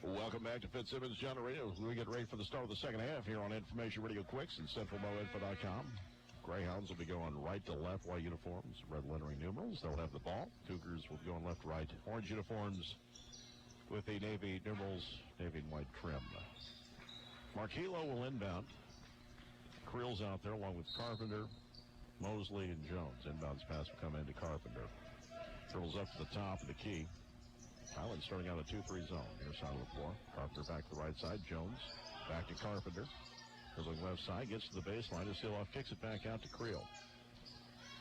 Welcome back to Fitzsimmons John Radio. We get ready for the start of the second half here on Information Radio Quicks and CentralMoInfo.com. Greyhounds will be going right to left, white uniforms, red lettering numerals. They'll have the ball. Cougars will be going left to right, orange uniforms with the navy numerals, navy and white trim. Marquillo will inbound. Creel's out there along with Carpenter, Mosley, and Jones. Inbounds pass will come into Carpenter. Dribbles up to the top of the key. Highland starting out a 2-3 zone. Near side of the floor. Carpenter back to the right side. Jones back to Carpenter. Dribbling left side. Gets to the baseline. To seal off. Kicks it back out to Creel.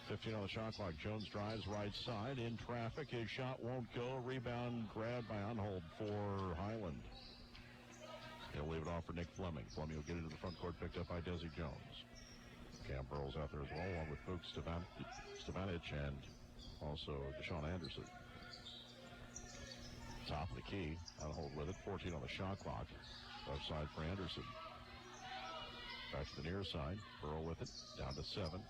15 on the shot clock. Jones drives right side. In traffic. His shot won't go. Rebound grabbed by Onhold for Highland. He'll leave it off for Nick Fleming. Fleming will get into the front court. Picked up by Desi Jones. Cam Burrell's out there as well, along with Luke Stevanich and also Deshaun Anderson. Top of the key, Onhold with it, 14 on the shot clock. Left side for Anderson. Back to the near side, Burrell with it, down to 7.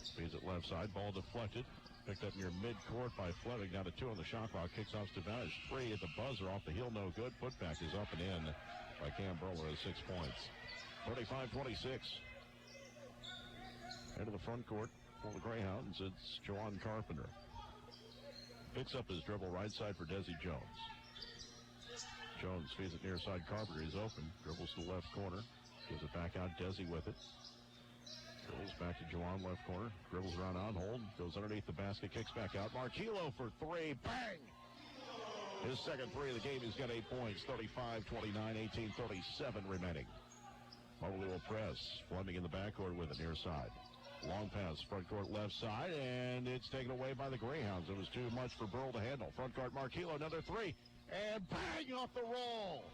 Speeds it left side, ball deflected. Picked up near midcourt by Fleming, down to 2 on the shot clock. Kicks off Stevanich, 3 at the buzzer, off the heel, no good. Putback is up and in by Cam Burrell with 6 points. 35-26. Into the front court for the Greyhounds, it's Jawan Carpenter. Picks up his dribble right side for Desi Jones. Jones feeds it near side. Carpenter is open. Dribbles to the left corner. Gives it back out. Desi with it. Dribbles back to Jawan, left corner. Dribbles around Onhold. Goes underneath the basket. Kicks back out. Marquillo for 3. Bang! His second 3 of the game. He's got 8 points. 35-29, 18-37 remaining. Moberly will press. Fleming in the backcourt with it near side. Long pass, front court left side, and it's taken away by the Greyhounds. It was too much for Burl to handle. Front court, Marquillo, another three, and bang off the roll.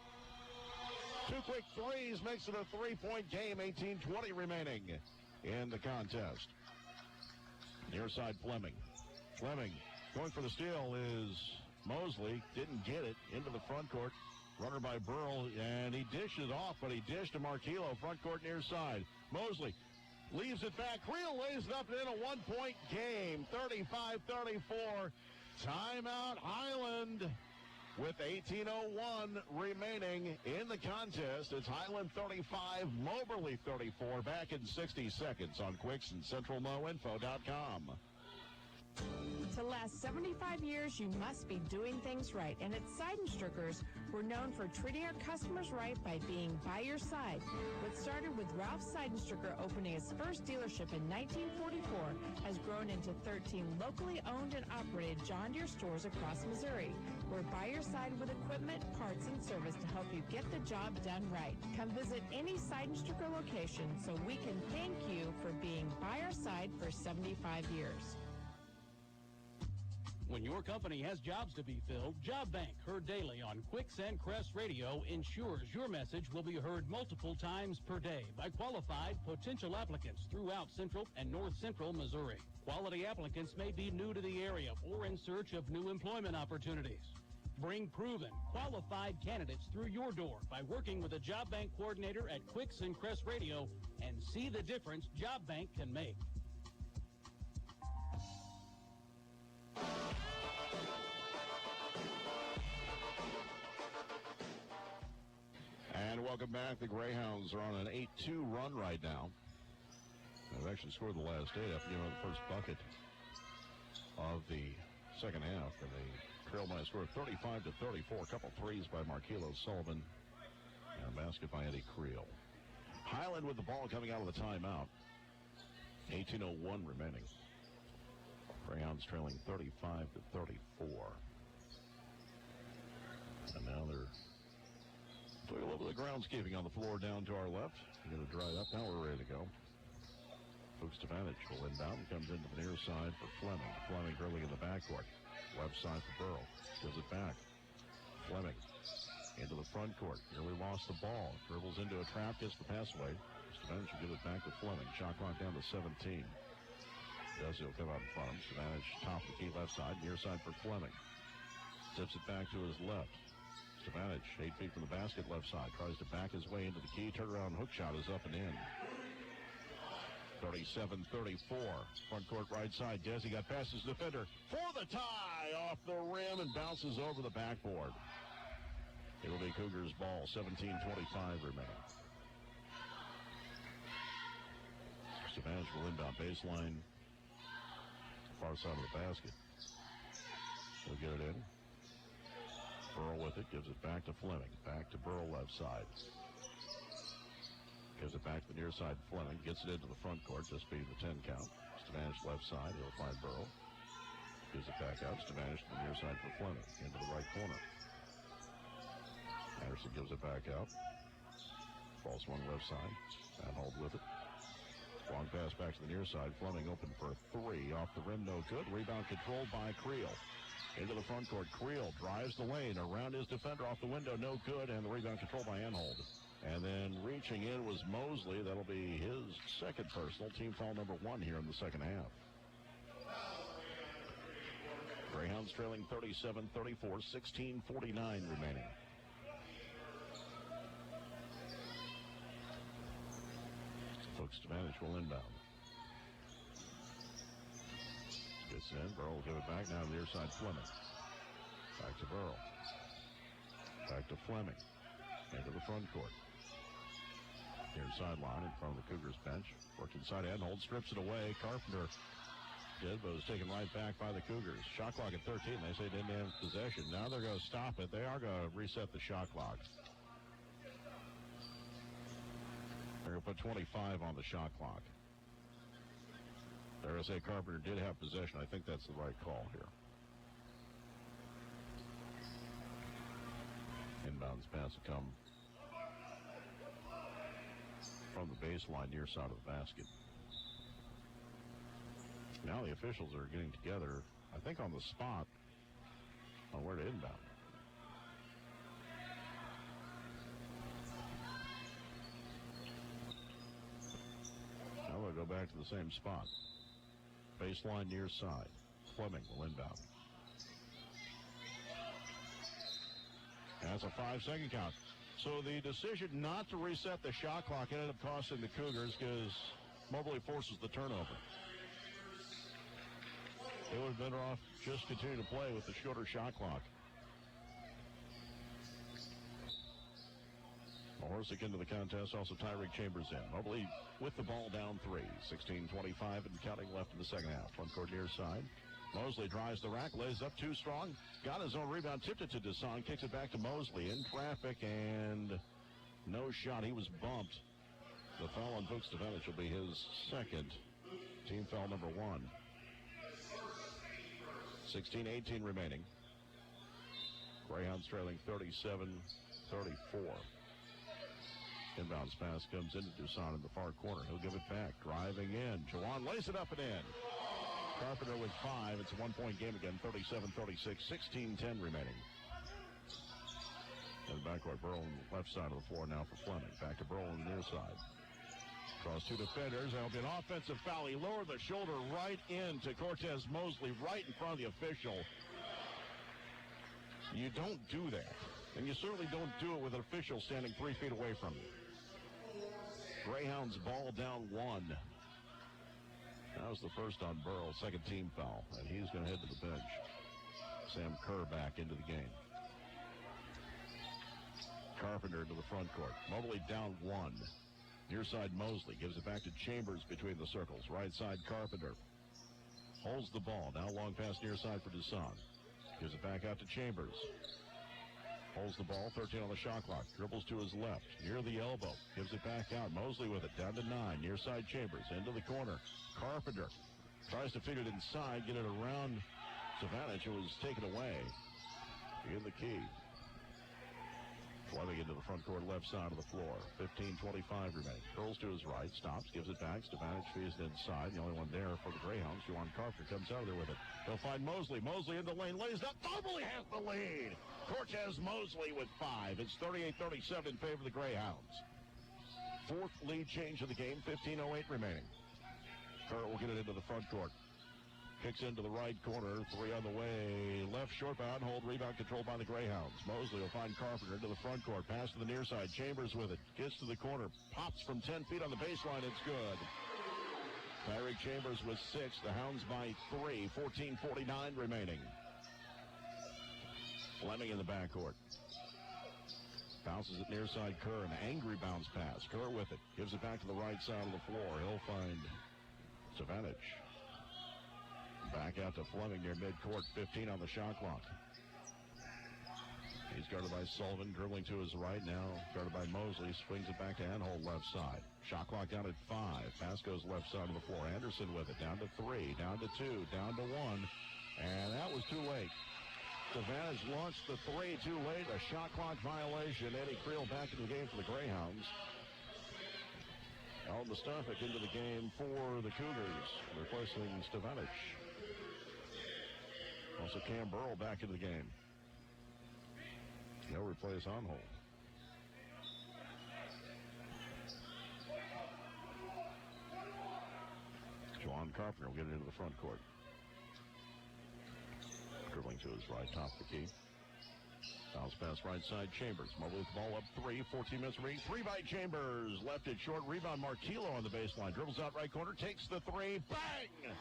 Two quick threes makes it a three-point game, 18-20 remaining in the contest. Near side, Fleming. Fleming going for the steal is Mosley. Didn't get it into the front court. Runner by Burl, and he dishes off, but he dished to Marquillo, front court near side. Mosley leaves it back. Creel lays it up and in a one-point game, 35-34. Timeout, Highland, with 18:01 remaining in the contest. It's Highland 35, Moberly 34. Back in 60 seconds on Quicks and CentralMoInfo.com. To last 75 years, you must be doing things right. And at Seidenstrickers, we're known for treating our customers right by being by your side. What started with Ralph Seidenstricker opening his first dealership in 1944 has grown into 13 locally owned and operated John Deere stores across Missouri. We're by your side with equipment, parts, and service to help you get the job done right. Come visit any Seidenstricker location so we can thank you for being by our side for 75 years. When your company has jobs to be filled, Job Bank, heard daily on Quicks and Crest Radio, ensures your message will be heard multiple times per day by qualified potential applicants throughout Central and North Central Missouri. Quality applicants may be new to the area or in search of new employment opportunities. Bring proven, qualified candidates through your door by working with a Job Bank coordinator at Quicks and Crest Radio and see the difference Job Bank can make. And welcome back. The Greyhounds are on an 8-2 run right now. They've actually scored the last 8 after the first bucket of the second half. And they trailed by a score of 35-34. A couple threes by Marquillo Sullivan and a basket by Eddie Creel. Highland with the ball coming out of the timeout. 18:01 remaining. Greyhounds trailing 35-34. And now they're doing a little bit of groundskeeping on the floor down to our left. Get it dried up. Now we're ready to go. Fuchs Stefanich will inbound. Comes into the near side for Fleming. Fleming dribbling in the backcourt. Left side for Burl. Gives it back. Fleming into the front court. Nearly lost the ball. Dribbles into a trap. Gets the pass away. Stefanich will give it back to Fleming. Shot clock down to 17. Desi will come out in front of him. Stefanich top of the key left side. Near side for Fleming. Tips it back to his left. Stefanich, 8 feet from the basket, left side. Tries to back his way into the key. Turnaround hook shot is up and in. 37-34. Front court right side. Desi got past his defender for the tie off the rim and bounces over the backboard. It'll be Cougars ball. 17:25 remaining. Stefanich will inbound baseline. Far side of the basket. He'll get it in. Burl with it, gives it back to Fleming. Back to Burl left side. Gives it back to the near side. Fleming gets it into the front court, just being the 10 count. Stefanich left side, he'll find Burl. Gives it back out. Stefanich to the near side for Fleming. Into the right corner. Anderson gives it back out. Ball swung left side. And hold with it. Long pass back to the near side. Fleming open for a three. Off the rim, no good. Rebound controlled by Creel. Into the front court. Creel drives the lane around his defender off the window. No good. And the rebound controlled by Anhold. And then reaching in was Mosley. That'll be his second personal. Team foul number 1 here in the second half. Greyhounds trailing 37-34. 16:49 remaining. Fuchs Stefanich will inbound. Gets in. Burl will give it back. Now to the near side, Fleming. Back to Burl. Back to Fleming. Into the front court. Near sideline in front of the Cougars bench. Worked inside and Hold strips it away. Carpenter did, but was taken right back by the Cougars. Shot clock at 13. They say didn't have possession. Now they're going to stop it. They are going to reset the shot clock. They're going to put 25 on the shot clock. RSA Carpenter did have possession. I think that's the right call here. Inbounds pass will come from the baseline near side of the basket. Now the officials are getting together, I think on the spot, on where to inbound. Now we'll go back to the same spot. Baseline near side. Fleming will inbound. That's a 5-second count. So the decision not to reset the shot clock ended up costing the Cougars because Moberly forces the turnover. They would have been better off just continuing to play with the shorter shot clock. Horsick into the contest, also Tyreek Chambers in. Moberly with the ball down 3. 16:25 and counting left in the second half. Front court near side. Mosley drives the rack, lays up too strong. Got his own rebound, tipped it to Desan, kicks it back to Mosley in traffic, and no shot. He was bumped. The foul on Vuk Stevanich will be his second. Team foul number 1. 16:18 remaining. Greyhounds trailing 37-34. Inbounds pass comes into Dusan in the far corner. He'll give it back. Driving in. Jawan lays it up and in. Carpenter with 5. It's a 1-point game again. 37-36. 16:10 remaining. And backcourt, Burrow on the left side of the floor now for Fleming. Back to Burrow on the near side. Across 2 defenders. That'll be an offensive foul. He lowered the shoulder right into Cortez Mosley, right in front of the official. You don't do that. And you certainly don't do it with an official standing 3 feet away from you. Greyhounds ball down 1. That was the first on Burrow, second team foul, and he's going to head to the bench. Sam Kerr back into the game. Carpenter into the front court. Moberly down 1. Near side Mosley gives it back to Chambers between the circles. Right side Carpenter holds the ball. Now long pass near side for Dusan. Gives it back out to Chambers. Holds the ball, 13 on the shot clock. Dribbles to his left, near the elbow. Gives it back out. Mosley with it, down to 9. Near side Chambers, into the corner. Carpenter tries to fit it inside, get it around Stevanich, who was taken away. In the key. Fleming into the front court, left side of the floor. 15:25 remaining. Curls to his right, stops, gives it back. Stevanich feeds it inside. The only one there for the Greyhounds. Juwan Carpenter comes out there with it. He'll find Mosley. Mosley into the lane, lays up. Moberly has the lead. Cortez Mosley with 5. It's 38-37 in favor of the Greyhounds. 4th lead change of the game. 15:08 remaining. Kerr will get it into the front court. Kicks into the right corner, 3 on the way. Left short by on hold, rebound controlled by the Greyhounds. Mosley will find Carpenter into the front court. Pass to the near side. Chambers with it. Gets to the corner. Pops from 10 feet on the baseline. It's good. Tyreek Chambers with 6. The Hounds by 3. 14:49 remaining. Fleming in the backcourt. Bounces it near side Kerr. An angry bounce pass. Kerr with it. Gives it back to the right side of the floor. He'll find Stevanich. Back out to Fleming near midcourt. 15 on the shot clock. He's guarded by Sullivan, dribbling to his right now. Guarded by Mosley. Swings it back to Anhold, left side. Shot clock down at 5. Pass goes left side of the floor. Anderson with it. Down to 3. Down to 2. Down to 1. And that was too late. Stevanich launched the 3 too late. A shot clock violation. Eddie Creel back into the game for the Greyhounds. Al Mustafic into the game for the Cougars, replacing Stevanich. Also Cam Burrell back into the game. He'll replace Anhold. Juwan Carpenter will get it into the front court. Dribbling to his right, top of the key. Bounce pass right side, Chambers. Moberly with the ball up 3, 14 minutes remaining. 3 by Chambers. Left it short. Rebound, Martillo on the baseline. Dribbles out right corner, takes the 3. Bang!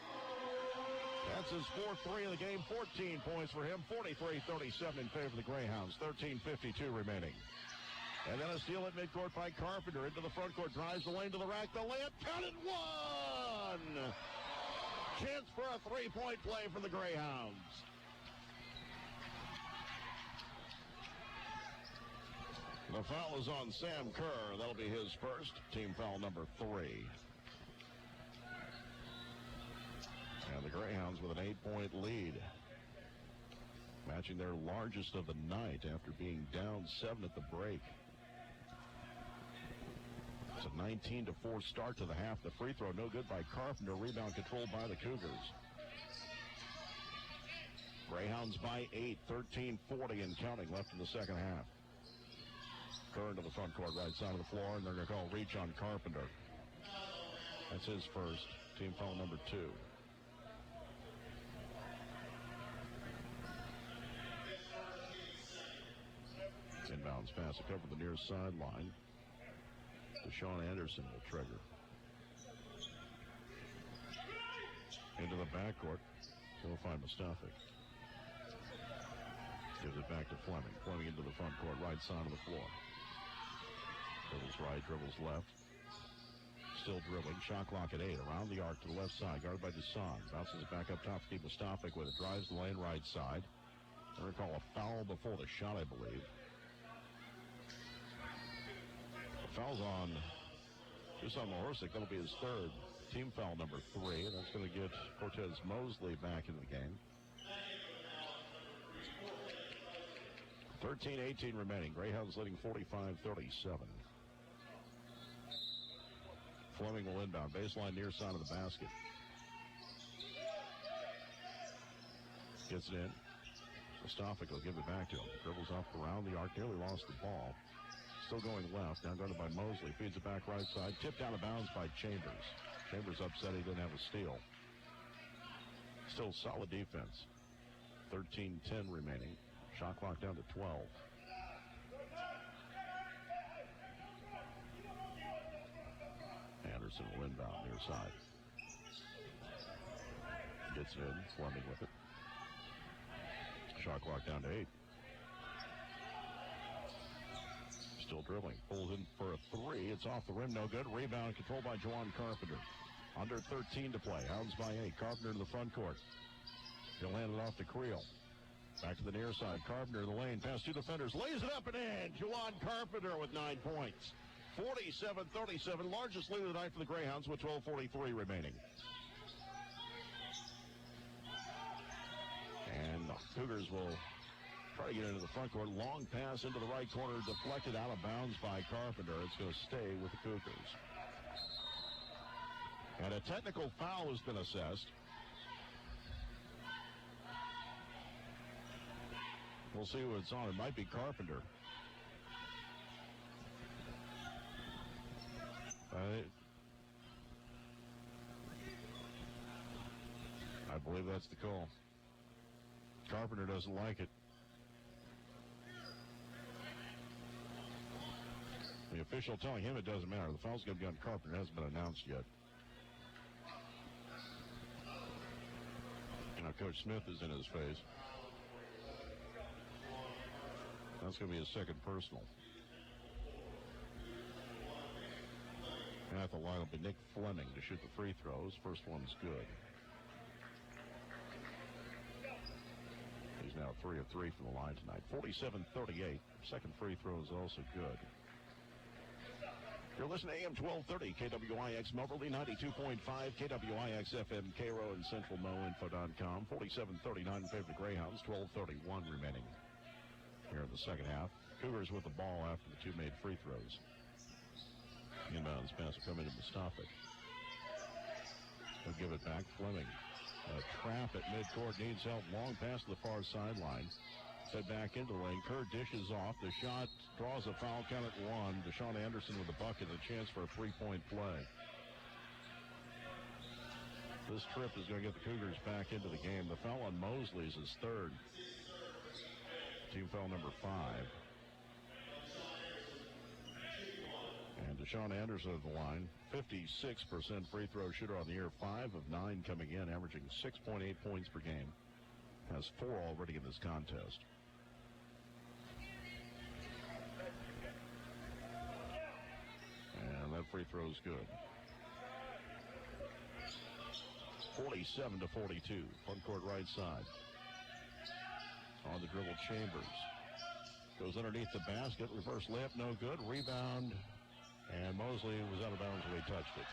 That's his 4th 3 of the game. 14 points for him. 43-37 in favor of the Greyhounds. 13:52 remaining. And then a steal at midcourt by Carpenter. Into the front court, drives the lane to the rack. The layup, counted 1! Chance for a 3-point play for the Greyhounds. The foul is on Sam Kerr. That'll be his first. Team foul number 3. And the Greyhounds with an 8-point lead. Matching their largest of the night after being down 7 at the break. It's a 19-4 start to the half. The free throw no good by Carpenter. Rebound controlled by the Cougars. Greyhounds by 8, 13:40 and counting left in the second half. Curran to the front court, right side of the floor, and they're going to call reach on Carpenter. That's his first. Team foul number 2. Inbounds pass to cover the near sideline. Deshaun Anderson will trigger. Into the backcourt. He'll find Mustafic. Gives it back to Fleming. Fleming into the front court, right side of the floor. Dribbles right, dribbles left. Still dribbling. Shot clock at 8. Around the arc to the left side. Guarded by Deshaun. Bounces it back up top to Steve Mustafic with it. Drives the lane right side. I recall a foul before the shot, I believe. Foul's on Dusan Mahorsic. That'll be his third. Team foul number 3. And that's going to get Cortez Mosley back into the game. 13:18 remaining. Greyhounds leading 45-37. Fleming will inbound. Baseline near side of the basket. Gets it in. Mustafic will give it back to him. Dribbles up around the arc. Nearly lost the ball. Still going left. Now guarded by Mosley. Feeds it back right side. Tipped out of bounds by Chambers. Chambers upset he didn't have a steal. Still solid defense. 13:10 remaining. Shot clock down to 12. Anderson will inbound near side. Gets it in. Fleming with it. Shot clock down to 8. Still dribbling. Pulls in for a 3. It's off the rim. No good. Rebound controlled by Juwan Carpenter. Under 13 to play. Hounds by 8. Carpenter to the front court. He'll hand it off to Creel. Back to the near side. Carpenter in the lane. Past 2 defenders. Lays it up and in. Juwan Carpenter with 9 points. 47-37. Largest lead of the night for the Greyhounds with 12:43 remaining. And the Cougars will try to get into the front court. Long pass into the right corner. Deflected out of bounds by Carpenter. It's going to stay with the Cougars. And a technical foul has been assessed. We'll see who it's on. It might be Carpenter. I believe that's the call. Carpenter doesn't like it. The official telling him it doesn't matter. The foul's going to be on Carpenter. It hasn't been announced yet. Now Coach Smith is in his face. That's going to be his second personal. And at the line will be Nick Fleming to shoot the free throws. First one's good. He's now 3 of 3 from the line tonight. 47-38. Second free throw is also good. You're listening to AM 1230, KWIX Moberly, 92.5, KWIX FM, Cairo, and CentralMoInfo.com. 47-39 in favor of the Greyhounds, 12:31 remaining here in the second half. Cougars with the ball after the 2 made free throws. Inbounds pass will come into Mustafic. He'll give it back. Fleming. A trap at midcourt. Needs help. Long pass to the far sideline. Fed back into the lane. Kerr dishes off. The shot draws a foul count at 1. Deshaun Anderson with the bucket. A chance for a 3-point play. This trip is going to get the Cougars back into the game. The foul on Mosley is his third. Team foul number 5. And Deshaun Anderson at the line, 56% free throw shooter on the year, 5 of 9 coming in, averaging 6.8 points per game. Has 4 already in this contest. And that free throw is good. 47-42, front court right side. On the dribble, Chambers. Goes underneath the basket, reverse layup, no good. Rebound. And Mosley was out of bounds when he touched it.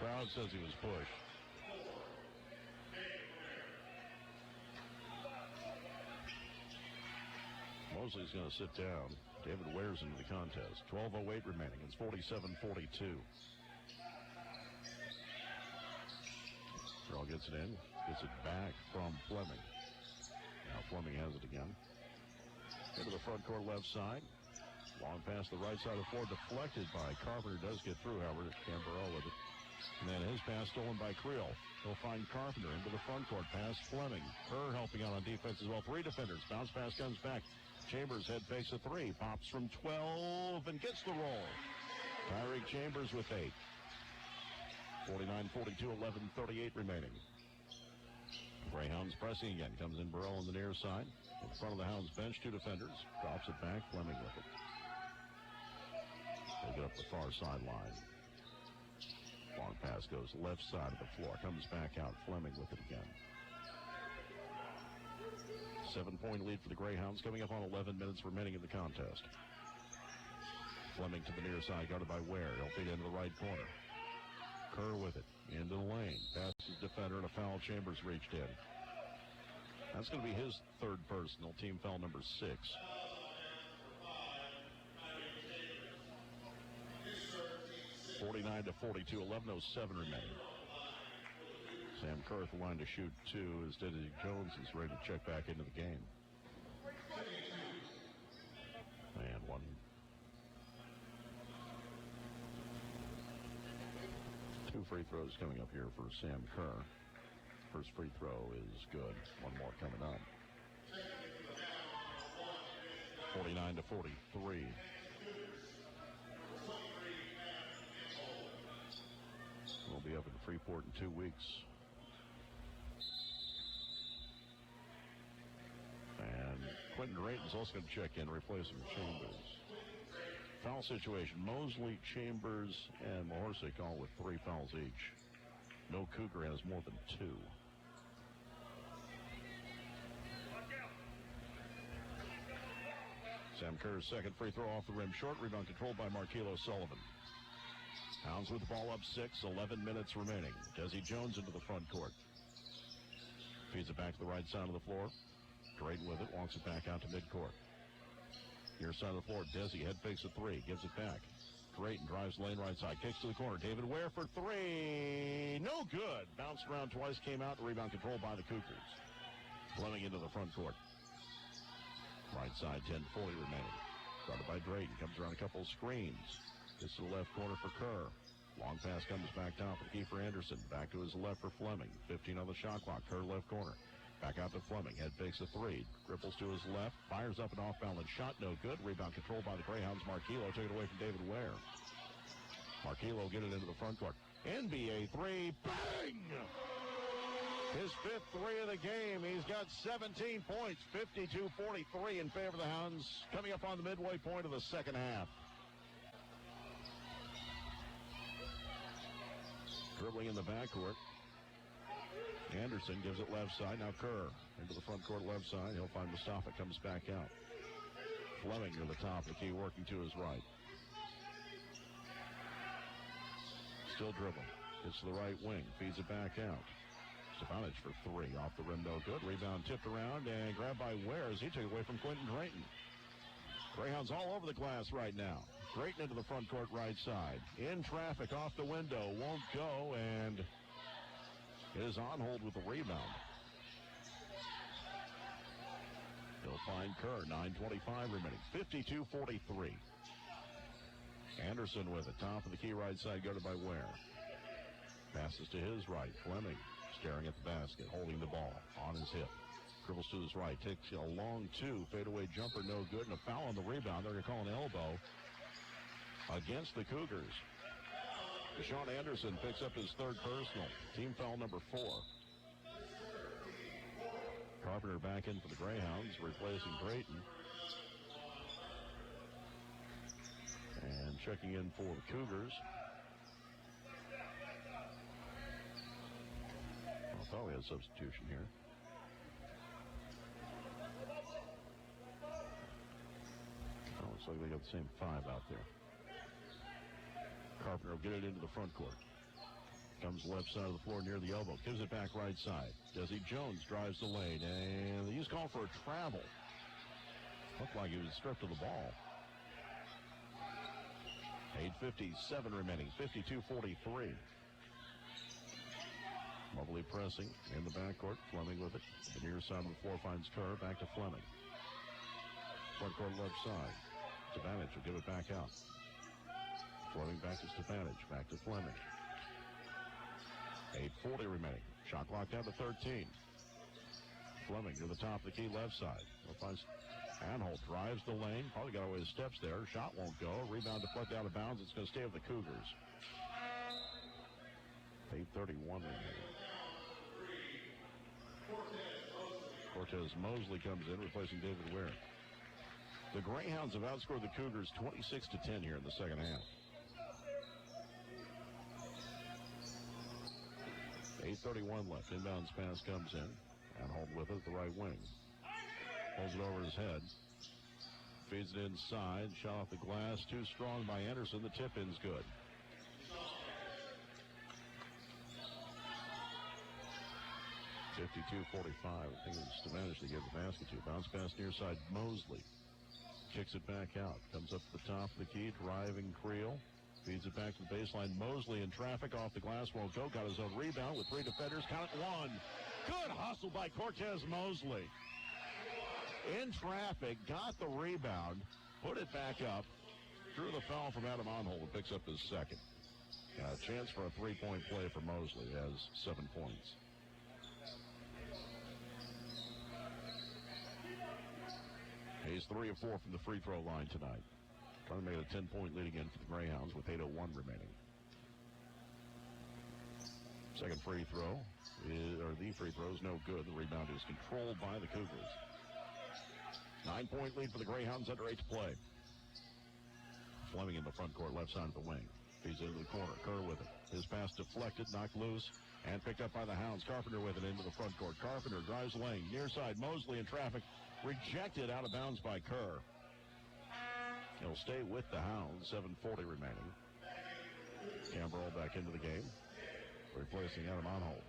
Crowd says he was pushed. Mosley's going to sit down. David Ware's into the contest. 12:08 remaining. It's 47-42. Carroll gets it in. Gets it back from Fleming. Now Fleming has it again. Into the front court left side. Long pass the right side of the floor. Deflected by Carpenter. Does get through, however. Camberell with it. And then his pass stolen by Creel. He'll find Carpenter into the front court. Pass Fleming. Kerr helping out on defense as well. 3 defenders. Bounce pass comes back. Chambers head fakes a 3. Pops from 12 and gets the roll. Tyreek Chambers with 8. 49-42, 11:38 remaining. Greyhounds pressing again. Comes in Burrell on the near side. In front of the Hounds bench, 2 defenders. Drops it back. Fleming with it. They get up the far sideline. Long pass goes left side of the floor. Comes back out. Fleming with it again. 7-point lead for the Greyhounds coming up on 11 minutes remaining in the contest. Fleming to the near side, guarded by Ware. He'll feed into the right corner. Kerr with it. Into the lane. Passes defender and a foul. Chambers reached in. That's going to be his 3rd personal. Team foul number 6. (49-42), 11:07 remaining. Sam Kerr the line to shoot 2 as Desi Jones is ready to check back into the game. And 1. 2 free throws coming up here for Sam Kerr. First free throw is good. 1 more coming up. 49-43. We'll be up in Freeport in 2 weeks. And Quentin Drayton's also going to check in, replacing Chambers. Foul situation. Mosley, Chambers, and Mahorsic all with 3 fouls each. No Cougar has more than 2. Sam Kerr's second free throw off the rim short. Rebound controlled by Markelo Sullivan. Hounds with the ball up 6, 11 minutes remaining. Desi Jones into the front court. Feeds it back to the right side of the floor. Drayton with it, walks it back out to midcourt. Near side of the floor, Desi head fakes a 3, gives it back. Drayton drives lane right side, kicks to the corner. David Ware for 3, no good. Bounced around twice, came out, rebound controlled by the Cougars. Fleming into the front court. Right side, 10:40 remaining. Guarded by Drayton, comes around a couple of screens. Gets to the left corner for Kerr. Long pass comes back down for Kiefer Anderson. Back to his left for Fleming. 15 on the shot clock. Kerr left corner. Back out to Fleming. Head fakes a 3. Cripples to his left. Fires up an off-balance shot. No good. Rebound controlled by the Greyhounds. Markelo took it away from David Ware. Markelo get it into the front court. NBA 3. Bang! His 5th 3 of the game. He's got 17 points. 52-43 in favor of the Hounds. Coming up on the midway point of the second half. Dribbling in the backcourt. Anderson gives it left side. Now Kerr into the front court left side. He'll find Mustafa. Comes back out. Fleming to the top of the key, working to his right. Still dribbling. Gets to the right wing. Feeds it back out. Stefanic for 3. Off the rim, no good. Rebound tipped around and grabbed by Ware as he took it away from Quentin Drayton. Greyhounds all over the glass right now. Drayton into the front court right side. In traffic, off the window. Won't go, and it is on hold with the rebound. He'll find Kerr. 9:25 remaining. 52-43. Anderson with it. Top of the key right side, guarded by Ware. Passes to his right. Fleming staring at the basket, holding the ball on his hip. Dribbles to his right. Takes a long 2. Fadeaway jumper, no good. And a foul on the rebound. They're going to call an elbow against the Cougars. Deshaun Anderson picks up his 3rd personal. Team foul number 4. Carpenter back in for the Greyhounds, replacing Drayton. And checking in for the Cougars. I thought we had a substitution here. Oh, looks like they got the same 5 out there. Carpenter will get it into the front court. Comes left side of the floor near the elbow. Gives it back right side. Desi Jones drives the lane. And he's called for a travel. Looked like he was stripped of the ball. 8:57 remaining, 52-43. Moberly pressing in the backcourt. Fleming with it. The near side of the floor finds Kerr. Back to Fleming. Front court left side. Stefanich will give it back out. Fleming back to Stefanich. Back to Fleming. 8:40 remaining. Shot clock down to 13. Fleming to the top of the key left side. Anholt drives the lane. Probably got away his steps there. Shot won't go. Rebound deflected out of bounds. It's going to stay with the Cougars. 8:31 remaining. Cortez Mosley comes in, replacing David Ware. The Greyhounds have outscored the Cougars 26-10 here in the second half. 8:31 left. Inbounds pass comes in. Anholt with it at the right wing. Pulls it over his head. Feeds it inside. Shot off the glass. Too strong by Anderson. The tip-in's good. .52-45. I think it's Stefanich to give the basket to. Bounce pass near side. Mosley kicks it back out. Comes up to the top of the key. Driving Creel. Feeds it back to the baseline. Mosley in traffic. Off the glass. Won't go. Got his own rebound with three defenders. Count it. One. Good hustle by Cortez Mosley. In traffic. Got the rebound. Put it back up. Drew the foul from Adam Anholt and picks up his second. A chance for a three-point play for Mosley. He has 7 points. He's 3 of 4 from the free throw line tonight. Trying to make it a 10-point lead again for the Greyhounds with 8:01 remaining. Second free throw, the free throw is no good. The rebound is controlled by the Cougars. 9-point lead for the Greyhounds, under 8 to play. Fleming in the front court, left side of the wing. Feeds into the corner. Kerr with it. His pass deflected, knocked loose, and picked up by the Hounds. Carpenter with it into the front court. Carpenter drives lane. Near side, Mosley in traffic. Rejected out of bounds by Kerr. He'll stay with the Hounds. 7:40 remaining. Camberall back into the game, replacing Adam Anholt.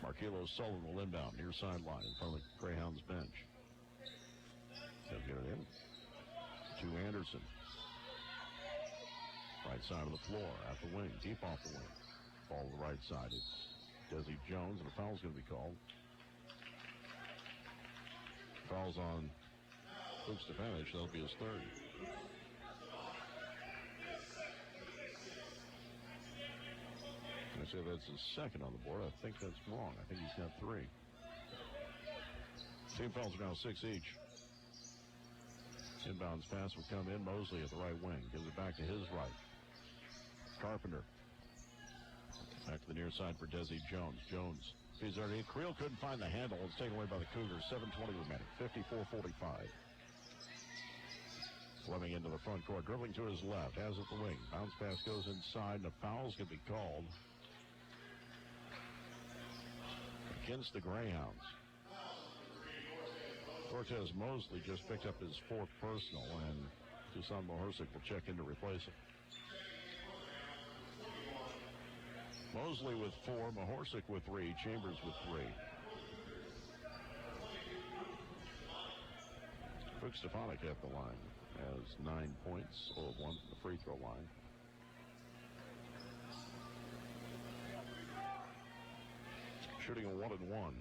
Marquillo Sullivan will inbound near sideline in front of the Greyhounds bench. He'll get it in to Anderson. Right side of the floor, at the wing, deep off the wing. Ball to the right side. It's Desi Jones, and a foul's going to be called. Foul's on Luke Stefanich. That'll be his third. I say that's his second on the board. I think that's wrong. I think he's got 3. Team fouls are now 6 each. Inbounds pass will come in. Mosley at the right wing. Gives it back to his right. Carpenter. Back to the near side for Desi Jones. Jones feeds underneath. Creel couldn't find the handle. It's taken away by the Cougars. 7:20 remaining. 54-45. Fleming into the front court. Dribbling to his left. Has it the wing. Bounce pass goes inside. And a foul's going to be called against the Greyhounds. Cortez Mosley just picked up his 4th personal, and Dusan Mohersic will check in to replace him. Mosley with 4, Mohersic with 3, Chambers with 3. Cook Stefanich at the line has 9 points, 0 of 1 from the free throw line. Shooting a 1-and-1.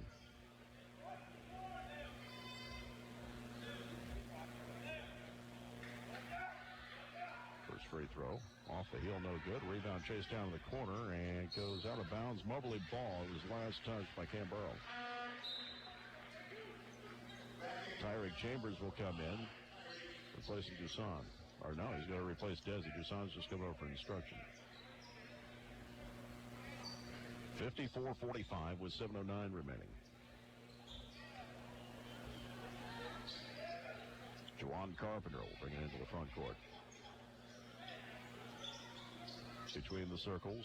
First free throw. Off the heel, no good. Rebound chased down to the corner and goes out of bounds. Moberly ball. It was last touched by Camberall. Tyreek Chambers will come in, replacing Dusan. Or no, he's going to replace Desi. Dusan's just coming over for instruction. 54-45 with 7:09 remaining. Juwan Carpenter will bring it into the front court. Between the circles.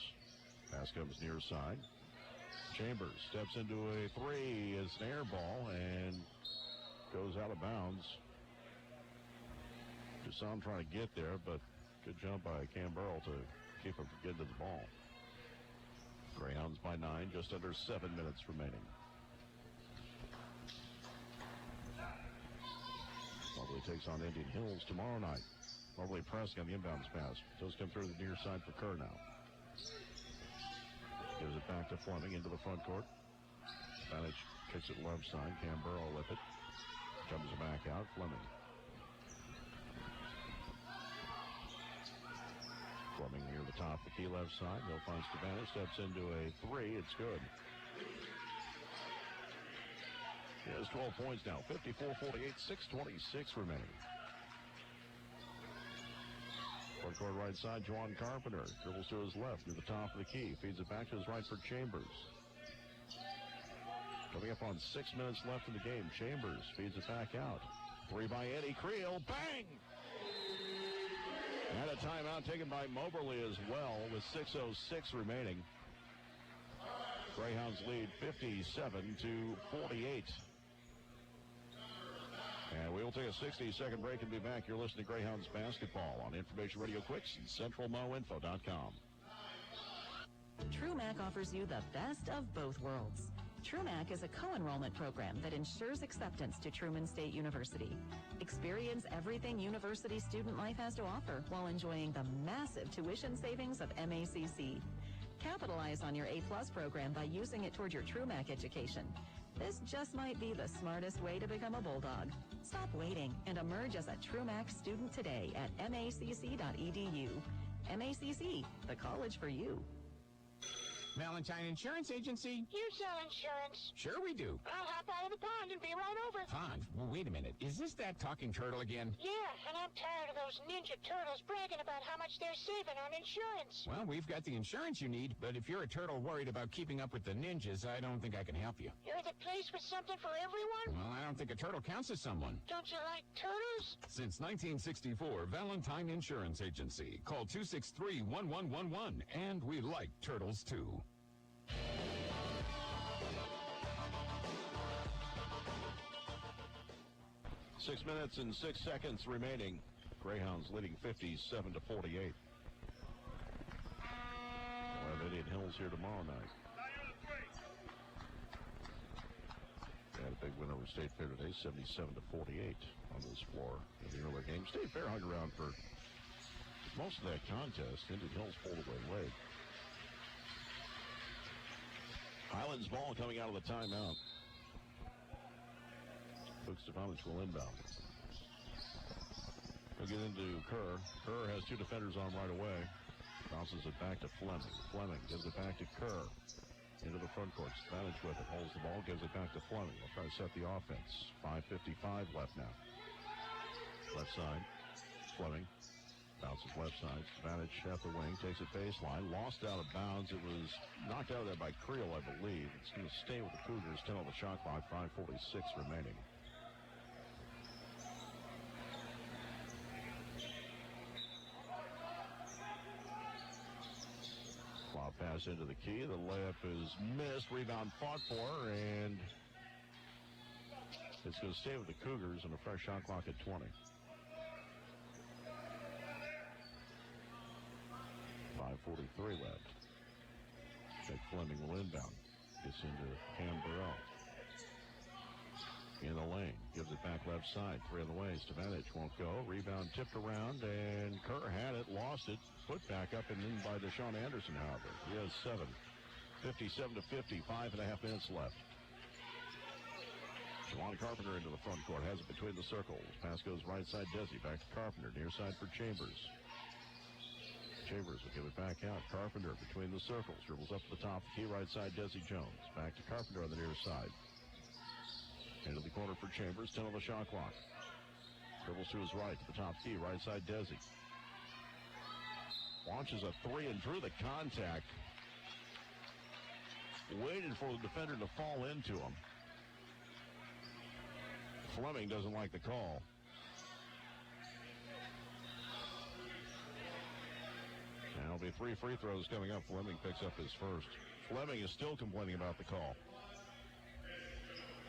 Pass comes near side. Chambers steps into a 3. It's an air ball and goes out of bounds. Dusan trying to get there, but good jump by Camberall to keep him from getting to the ball. Greyhounds by 9, just under 7 minutes remaining. Moberly takes on Indian Hills tomorrow night. Moberly pressing on the inbounds pass. Does come through the near side for Kerr now. Gives it back to Fleming into the front court. Vantage kicks it left side. Cam Burrow with it. Comes back out. Fleming. Fleming near the top of the key left side. He'll find Stavanis. Steps into a three. It's good. He has 12 points now. 54-48. 6:26 remaining. Front court right side. Juwan Carpenter dribbles to his left near the top of the key. Feeds it back to his right for Chambers. Coming up on 6 minutes left in the game. Chambers feeds it back out. Three by Eddie Creel. Bang! And a timeout taken by Moberly as well with 6:06 remaining. Greyhounds lead 57-48. And we will take a 60-second break and be back. You're listening to Greyhounds basketball on Information Radio Quicks and CentralMoInfo.com. TrueMACC offers you the best of both worlds. TrueMACC is a co-enrollment program that ensures acceptance to Truman State University. Experience everything university student life has to offer while enjoying the massive tuition savings of MACC. Capitalize on your A+ program by using it toward your TrueMACC education. This just might be the smartest way to become a Bulldog. Stop waiting and emerge as a TrueMACC student today at macc.edu. MACC, the college for you. Valentine Insurance Agency? You sell insurance. Sure we do. I'll hop out of the pond and be right over. Pond? Well, wait a minute. Is this that talking turtle again? Yeah, and I'm tired of those ninja turtles bragging about how much they're saving on insurance. Well, we've got the insurance you need, but if you're a turtle worried about keeping up with the ninjas, I don't think I can help you. You're the place with something for everyone? Well, I don't think a turtle counts as someone. Don't you like turtles? Since 1964, Valentine Insurance Agency. Call 263-1111, and we like turtles, too. 6 minutes and 6 seconds remaining. Greyhounds leading 57-48. We'll have Indian Hills here tomorrow night. They had a big win over State Fair today, 77-48 on this floor in the earlier game. State Fair hung around for most of that contest. Indian Hills pulled away late. Highland's ball coming out of the timeout. Luke Stavanovich will inbound. He'll get into Kerr. Kerr has two defenders on right away. Bounces it back to Fleming. Fleming gives it back to Kerr. Into the front court. Stavanovich with it. Holds the ball. Gives it back to Fleming. They'll try to set the offense. 5:55 left now. Left side. Fleming. Bounces left side. Stavanovich at the wing. Takes it baseline. Lost out of bounds. It was knocked out of there by Creel, I believe. It's going to stay with the Cougars. 10 on the shot clock. 5:46 remaining. Lob pass into the key. The layup is missed. Rebound fought for, and it's going to stay with the Cougars and a fresh shot clock at 20. 5:43 left. Jack Fleming will inbound. Gets into Cam Burrell. In the lane. Gives it back left side. Three on the way. Stavanovich won't go. Rebound tipped around, and Kerr had it. Lost it. Put back up and in by Deshaun Anderson, however. He has 7. 57-50. 5.5 minutes left. Juwan Carpenter into the front court. Has it between the circles. Pass goes right side. Desi back to Carpenter. Near side for Chambers. Chambers will give it back out. Carpenter between the circles. Dribbles up to the top. Key right side. Desi Jones. Back to Carpenter on the near side. Into the corner for Chambers. 10 on the shot clock. Dribbles to his right. To the top key. Right side Desi. Launches a three and drew the contact. Waited for the defender to fall into him. Fleming doesn't like the call. And there'll be 3 free throws coming up. Fleming picks up his first. Fleming is still complaining about the call.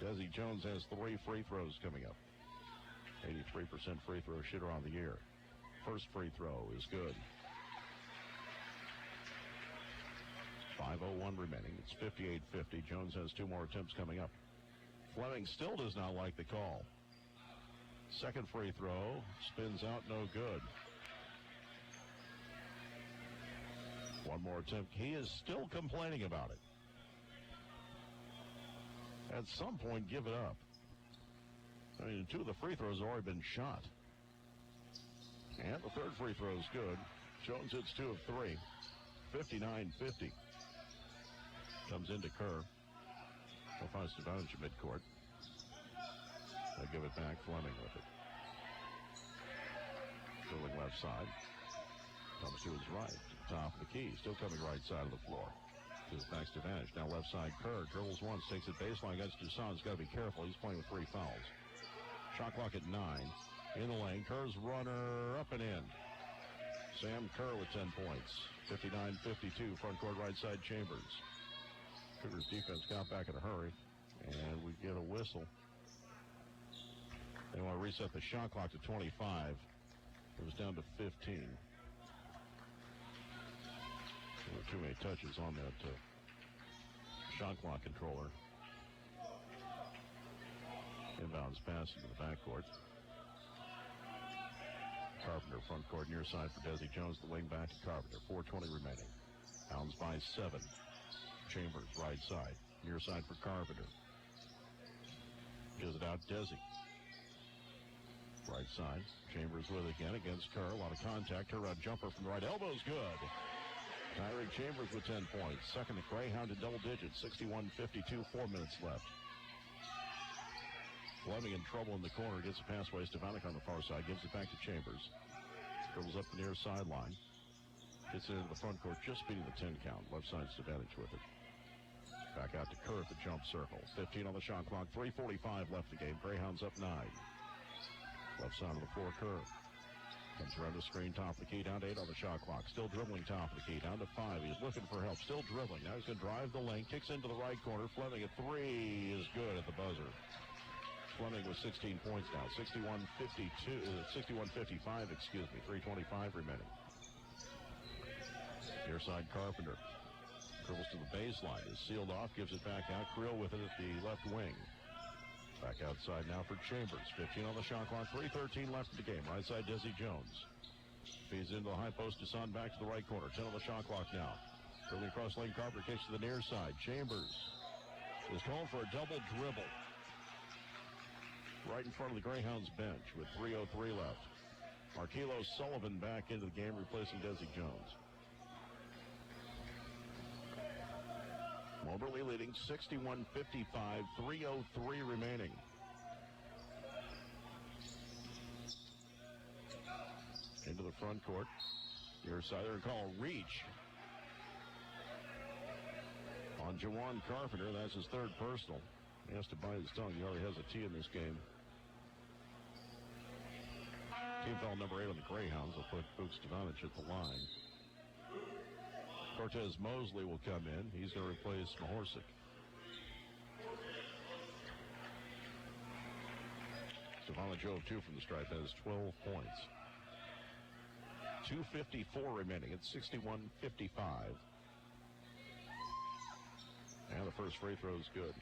Desi Jones has 3 free throws coming up. 83% free throw shooter on the year. First free throw is good. 5 5:01 remaining. It's 58-50. Jones has two more attempts coming up. Fleming still does not like the call. Second free throw. Spins out, no good. One more attempt. He is still complaining about it. At some point, give it up. I mean, two of the free throws have already been shot. And the third free throw is good. Jones hits 2 of 3. 59-50. Comes into Kerr. He'll find Stevanovic at midcourt. They'll give it back. Fleming with it. Dribbling left side. Comes to his right. To the top of the key. Still coming right side of the floor. Gives it back to Stevanovic. Now left side Kerr. Dribbles once. Takes it baseline against Toussaint. He's got to be careful. He's playing with 3 fouls. Shot clock at 9. In the lane, Kerr's runner up and in. Sam Kerr with 10 points. 59-52, front court right side Chambers. Cougars defense got back in a hurry, and we get a whistle. They want to reset the shot clock to 25. It was down to 15. There were too many touches on that shot clock controller. Inbounds pass into the backcourt. Carpenter front court near side for Desi Jones. The wing back to Carpenter. 4:20 remaining. Hounds by 7. Chambers right side. Near side for Carpenter. Gives it out Desi. Right side. Chambers with it again against Kerr. A lot of contact. Her jumper from the right elbow's good. Tyreek Chambers with 10 points. Second at Greyhound in double digits. 61-52. 4 minutes left. Fleming in trouble in the corner. Gets a pass away. Stevanovic on the far side. Gives it back to Chambers. Dribbles up the near sideline. Gets it into the front court. Just beating the 10 count. Left side Stevanovic with it. Back out to Kerr at the jump circle. 15 on the shot clock. 3:45 left the game. Greyhounds up 9. Left side of the floor, Kerr. Comes around the screen. Top of the key. Down to 8 on the shot clock. Still dribbling top of the key. Down to 5. He's looking for help. Still dribbling. Now he's going to drive the lane. Kicks into the right corner. Fleming at 3 is good at the buzzer. Fleming with 16 points now. 61-55, excuse me. 3:25 remaining. Near side Carpenter. Dribbles to the baseline. Is sealed off. Gives it back out. Creel with it at the left wing. Back outside now for Chambers. 15 on the shot clock. 3:13 left in the game. Right side Desi Jones. Feeds into the high post. Toussaint back to the right corner. 10 on the shot clock now. Dribbling across lane. Carpenter kicks to the near side. Chambers is calling for a double dribble. Right in front of the Greyhounds bench with 3:03 left. Marquilo Sullivan back into the game, replacing Desi Jones. Moberly leading 61-55, 3:03 remaining. Into the front court. Near side, they're going to call a reach on Jawan Carpenter. That's his third personal. He has to bite his tongue. He already has a T in this game. Team foul number 8 on the Greyhounds will put Book Stevanovic at the line. Cortez Mosley will come in. He's going to replace Mahorsic. Stevanovic drove 2 from the stripe. That is 12 points. 2:54 remaining. It's 61-55. And the first free throw is good.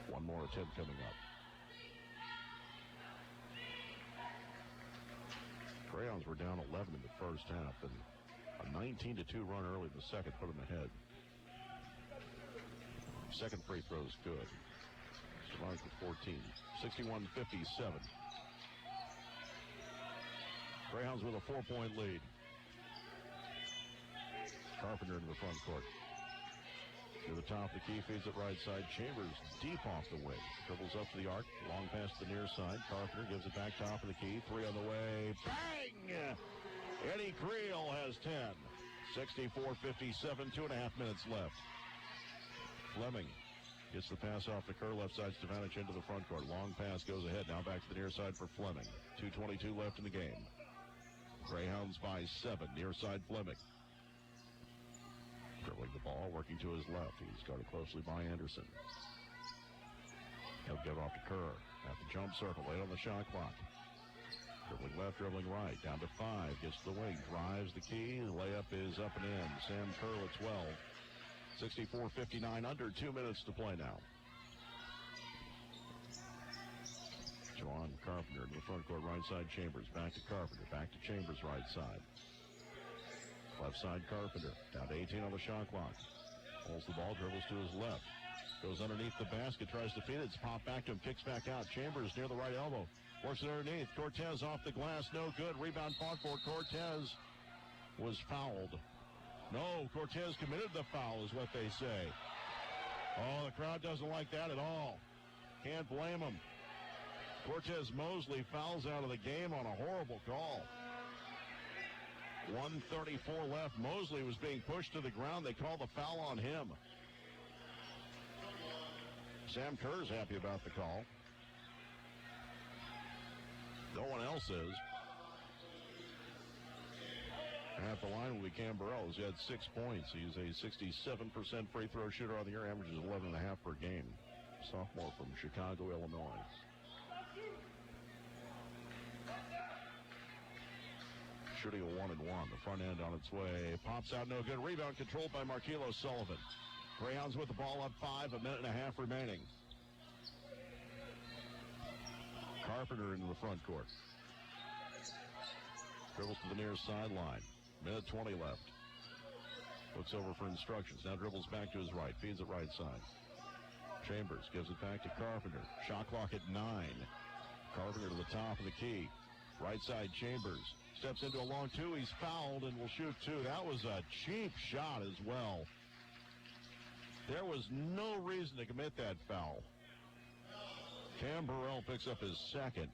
One more attempt coming up. Greyhounds were down 11 in the first half, and a 19-2 run early in the second put them ahead. Second free throw is good. Stevanovic with 14. 61-57. Greyhounds with a 4-point lead. Carpenter into the front court. To the top of the key, feeds it right side. Chambers deep off the wing. Dribbles up to the arc. Long pass to the near side. Carpenter gives it back top of the key. 3 on the way. Bang! Eddie Creel has 10. 64-57, 2.5 minutes left. Fleming gets the pass off the Kerr. Left side, Stevanovic into the front court. Long pass goes ahead. Now back to the near side for Fleming. 2:22 left in the game. Greyhounds by 7. Near side, Fleming. Dribbling the ball, working to his left. He's guarded closely by Anderson. He'll give off to Kerr at the jump circle, late on the shot clock. Dribbling left, dribbling right. Down to 5. Gets to the wing. Drives the key. The layup is up and in. Sam Kerr at 12. 64-59. Under 2 minutes to play now. Juwan Carpenter in the front court. Right side Chambers. Back to Carpenter. Back to Chambers right side. Left side Carpenter. Down to 18 on the shot clock. Holds the ball. Dribbles to his left. Goes underneath the basket. Tries to feed it. It's popped back to him. Kicks back out. Chambers near the right elbow. Works it underneath. Cortez off the glass. No good. Rebound fought for. Cortez was fouled. No, Cortez committed the foul is what they say. Oh, the crowd doesn't like that at all. Can't blame him. Cortez Mosley fouls out of the game on a horrible call. 1:34 left. Mosley was being pushed to the ground. They called the foul on him. Sam Kerr's happy about the call. No one else is. At the line will be Cam Burrell. He's had 6 points. He's a 67% free throw shooter on the year, averages 11.5 per game. Sophomore from Chicago, Illinois. Shooting a 1-and-1. The front end on its way. Pops out, no good. Rebound controlled by Markelo Sullivan. Greyhounds with the ball up 5, a minute and a half remaining. Carpenter into the front court. Dribbles to the near sideline. Minute 20 left. Looks over for instructions. Now dribbles back to his right. Feeds it right side. Chambers gives it back to Carpenter. Shot clock at 9. Carpenter to the top of the key. Right side Chambers. Steps into a long 2. He's fouled and will shoot 2. That was a cheap shot as well. There was no reason to commit that foul. Cam Burrell picks up his second.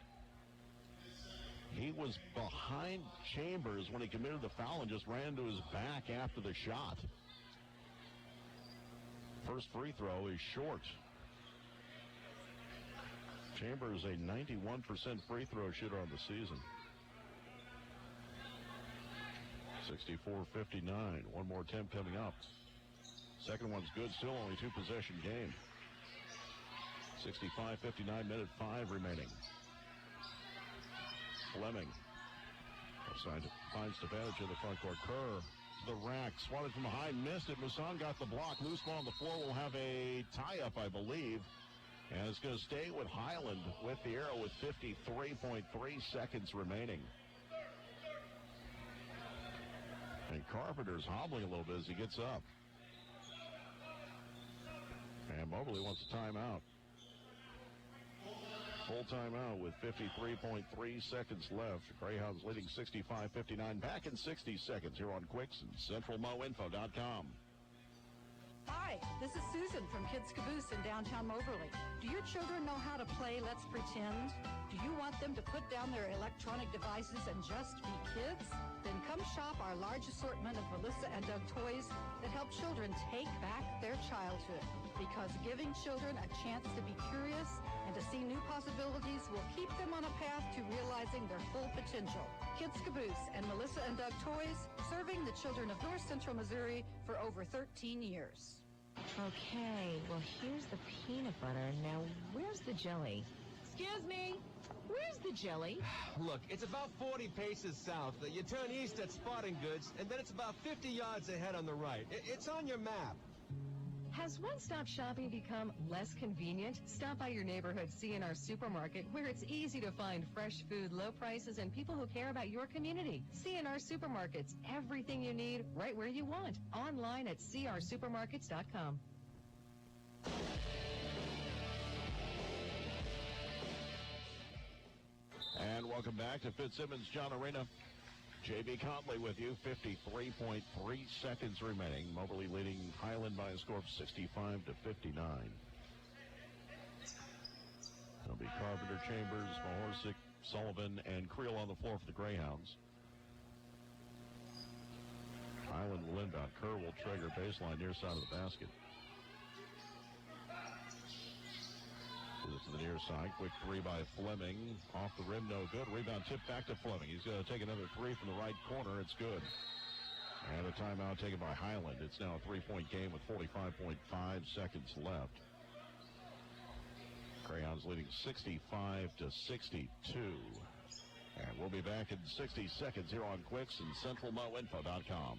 He was behind Chambers when he committed the foul and just ran to his back after the shot. First free throw is short. Chambers a 91% free throw shooter on the season. 64-59. One more attempt coming up. Second one's good. Still only 2-possession game. 65-59, minute 5 remaining. Fleming. Finds Stefanich in the front court. Kerr to the rack. Swatted from behind. Missed it. Moussan got the block. Loose ball on the floor. Will have a tie-up, I believe. And it's going to stay with Highland with the arrow with 53.3 seconds remaining. And Carpenter's hobbling a little bit as he gets up. And Moberly wants a timeout. Full timeout with 53.3 seconds left. Greyhounds leading 65-59. Back in 60 seconds here on Quicks and CentralMoInfo.com. Hi, this is Susan from Kids Caboose in downtown Moberly. Do your children know how to play Let's Pretend? Do you want them to put down their electronic devices and just be kids? Then come shop our large assortment of Melissa and Doug toys that help children take back their childhood. Because giving children a chance to be curious and to see new possibilities will keep them on a path to realizing their full potential. Kids Caboose and Melissa and Doug toys, serving the children of North Central Missouri for over 13 years. Okay, well, here's the peanut butter. Now, where's the jelly? Excuse me. Where's the jelly? Look, it's about 40 paces south. You turn east at Sporting Goods, and then it's about 50 yards ahead on the right. It's on your map. Has one-stop shopping become less convenient? Stop by your neighborhood C&R Supermarket, where it's easy to find fresh food, low prices, and people who care about your community. C&R Supermarkets, everything you need right where you want. Online at crsupermarkets.com. And welcome back to Fitzsimmons John Arena. J.B. Conley with you, 53.3 seconds remaining. Moberly leading Highland by a score of 65-59. It'll be Carpenter, Chambers, Mahorsic, Sullivan, and Creel on the floor for the Greyhounds. Highland will inbound. Kerr will trigger baseline near side of the basket. This to the near side. Quick three by Fleming. Off the rim, no good. Rebound tip back to Fleming. He's going to take another three from the right corner. It's good. And a timeout taken by Highland. It's now a three-point game with 45.5 seconds left. Greyhounds leading 65-62. And we'll be back in 60 seconds here on Quicks and CentralMoInfo.com.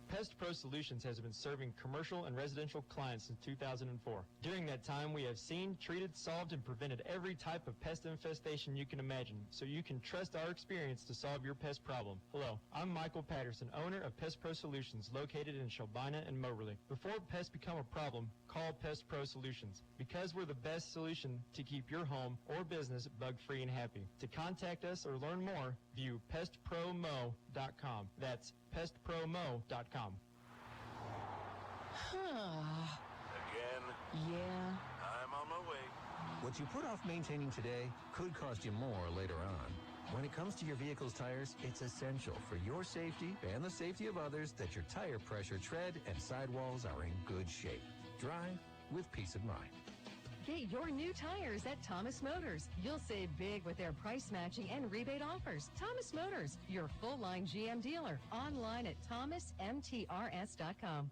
Pest Pro Solutions has been serving commercial and residential clients since 2004. During that time, we have seen, treated, solved, and prevented every type of pest infestation you can imagine, so you can trust our experience to solve your pest problem. Hello, I'm Michael Patterson, owner of Pest Pro Solutions, located in Shelbina and Moberly. Before pests become a problem, call Pest Pro Solutions, because we're the best solution to keep your home or business bug-free and happy. To contact us or learn more, view pestpromo.com. That's pestpromo.com. Again? Yeah. I'm on my way. What you put off maintaining today could cost you more later on. When it comes to your vehicle's tires, it's essential for your safety and the safety of others that your tire pressure, tread, and sidewalls are in good shape. Drive with peace of mind. Get your new tires at Thomas Motors. You'll save big with their price matching and rebate offers. Thomas Motors, your full-line GM dealer. Online at thomasmtrs.com.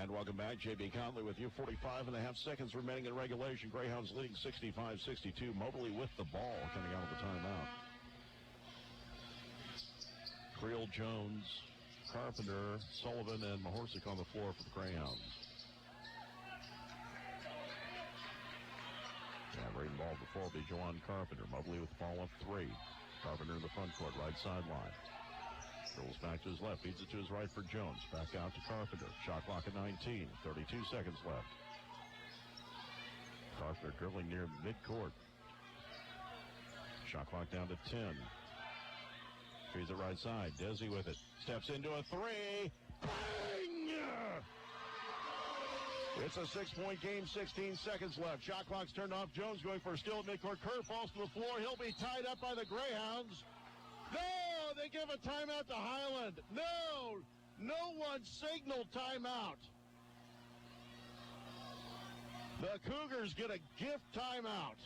And welcome back. J.B. Conley with you. 45 and a half seconds remaining in regulation. Greyhounds leading 65-62. Moberly with the ball coming out of the timeout. Creel, Jones, Carpenter, Sullivan, and Mahorsic on the floor for the Greyhounds. And right involved before will be Jawan Carpenter. Moberly with the ball up 3. Carpenter in the front court, right sideline. Drills back to his left, feeds it to his right for Jones. Back out to Carpenter. Shot clock at 19. 32 seconds left. Carpenter dribbling near midcourt. Shot clock down to 10. Feeds it right side. Desi with it. Steps into a 3. Bang! It's a 6-point game, 16 seconds left. Shot clock's turned off. Jones going for a steal at midcourt. Kerr falls to the floor. He'll be tied up by the Greyhounds. No! They give a timeout to Highland. No! No one signaled timeout. The Cougars get a gift timeout.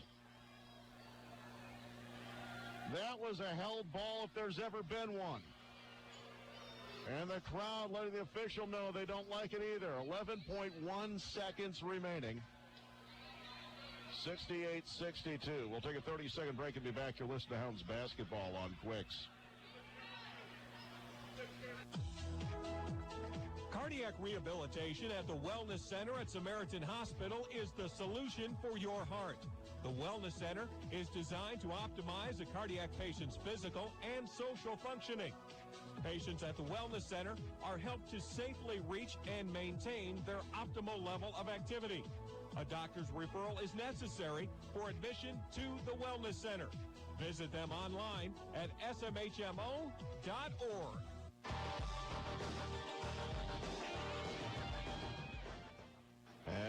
That was a held ball if there's ever been one. And the crowd letting the official know they don't like it either. 11.1 seconds remaining. 68-62. We'll take a 30-second break and be back. You're listening to Hounds basketball on Quicks. Cardiac rehabilitation at the Wellness Center at Samaritan Hospital is the solution for your heart. The Wellness Center is designed to optimize a cardiac patient's physical and social functioning. Patients at the Wellness Center are helped to safely reach and maintain their optimal level of activity. A doctor's referral is necessary for admission to the Wellness Center. Visit them online at smhmo.org.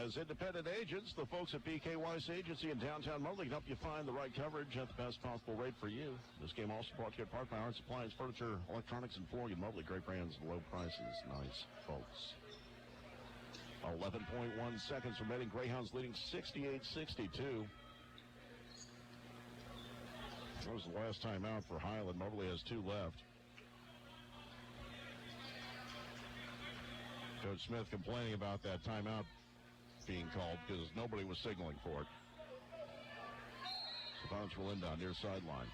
As independent agents, the folks at PK Weiss Agency in downtown Moberly can help you find the right coverage at the best possible rate for you. This game also brought to you at Park by Art Supplies, Furniture, Electronics, and Flooring in Moberly. Great brands and low prices. Nice, folks. 11.1 seconds remaining. Greyhounds leading 68-62. That was the last time out for Highland. Moberly has 2 left. Coach Smith complaining about that timeout being called because nobody was signaling for it. Savants will inbound near sideline.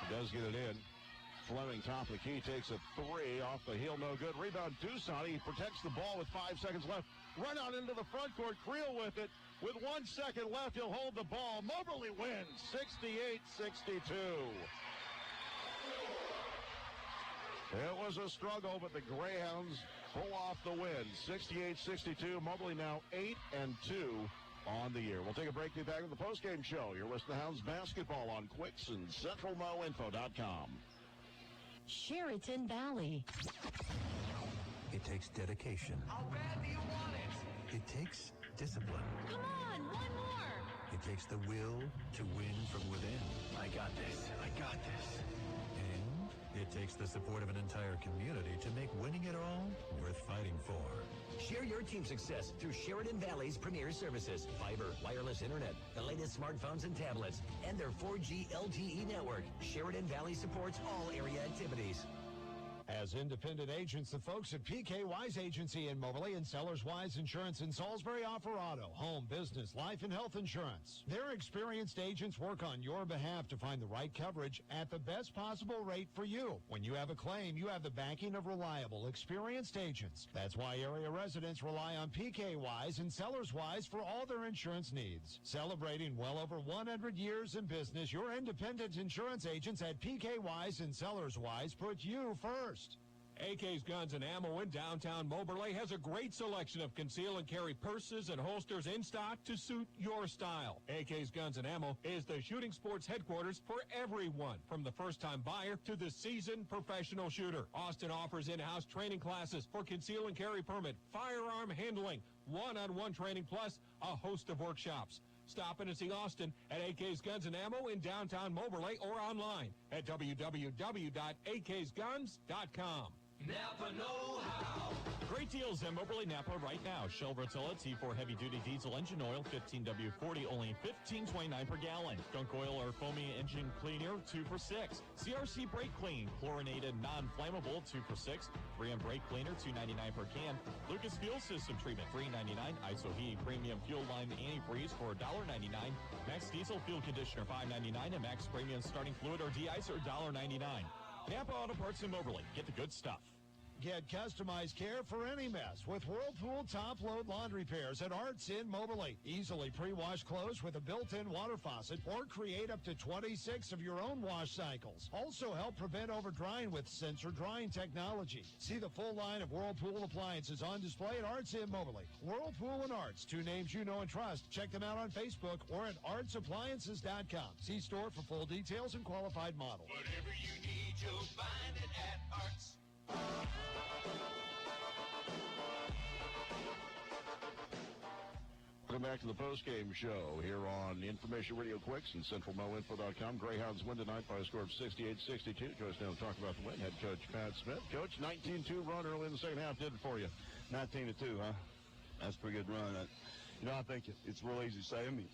He does get it in. Fleming, top of the key, takes a 3 off the heel, no good. Rebound, Doosan. He protects the ball with 5 seconds left. Run out into the front court. Creel with it. With 1 second left, he'll hold the ball. Moberly wins 68-62. It was a struggle, but the Greyhounds pull off the win. 68-62. Moberly now 8-2 on the year. We'll take a break. Be back with the postgame show. You're listening to Hounds basketball on Quicks and CentralMoInfo.com. Sheraton Valley. It takes dedication. How bad do you want it? It takes discipline. Come on, one more. It takes the will to win from within. I got this. I got this. And it takes the support of an entire community to make winning it all worth fighting for. Share your team's success through Sheridan Valley's premier services. Fiber, wireless internet, the latest smartphones and tablets, and their 4G LTE network. Sheridan Valley supports all area activities. As independent agents, the folks at PK Wise Agency in Moberly and Sellers Wise Insurance in Salisbury offer auto, home, business, life, and health insurance. Their experienced agents work on your behalf to find the right coverage at the best possible rate for you. When you have a claim, you have the backing of reliable, experienced agents. That's why area residents rely on PK Wise and Sellers Wise for all their insurance needs. Celebrating well over 100 years in business, your independent insurance agents at PK Wise and Sellers Wise put you first. AK's Guns and Ammo in downtown Moberly has a great selection of conceal and carry purses and holsters in stock to suit your style. AK's Guns and Ammo is the shooting sports headquarters for everyone, from the first-time buyer to the seasoned professional shooter. Austin offers in-house training classes for conceal and carry permit, firearm handling, one-on-one training, plus a host of workshops. Stop in and see Austin at AK's Guns and Ammo in downtown Moberly or online at www.aksguns.com. Napa know-how. Great deals at Moberly Napa right now. Shell Rotella T4 heavy-duty diesel engine oil, 15W40, only $15.29 per gallon. Skunk oil or foamy engine cleaner, 2 for $6. CRC brake clean, chlorinated non-flammable, 2 for $6. 3M brake cleaner, $2.99 per can. Lucas Fuel System treatment, $3.99. ISO Heat premium fuel line antifreeze for $1.99. Max Diesel fuel conditioner, $5.99. And Max Premium starting fluid or de-icer, $1.99. Napa Auto Parts in Moberly. Get the good stuff. Get customized care for any mess with Whirlpool top-load laundry pairs at Arts in Moberly. Easily pre-wash clothes with a built-in water faucet or create up to 26 of your own wash cycles. Also help prevent over-drying with sensor drying technology. See the full line of Whirlpool appliances on display at Arts in Moberly. Whirlpool and Arts, 2 names you know and trust. Check them out on Facebook or at artsappliances.com. See store for full details and qualified models. Whatever you need, you'll find it at Arts. Welcome back to the postgame show here on Information Radio Quicks and CentralMoInfo.com. Greyhounds win tonight by a score of 68-62. Join us now to talk about the win. Head coach Pat Smith. Coach, 19-2 run early in the second half did it for you. 19-2, huh? That's a pretty good run. I think it's real easy to say. I mean,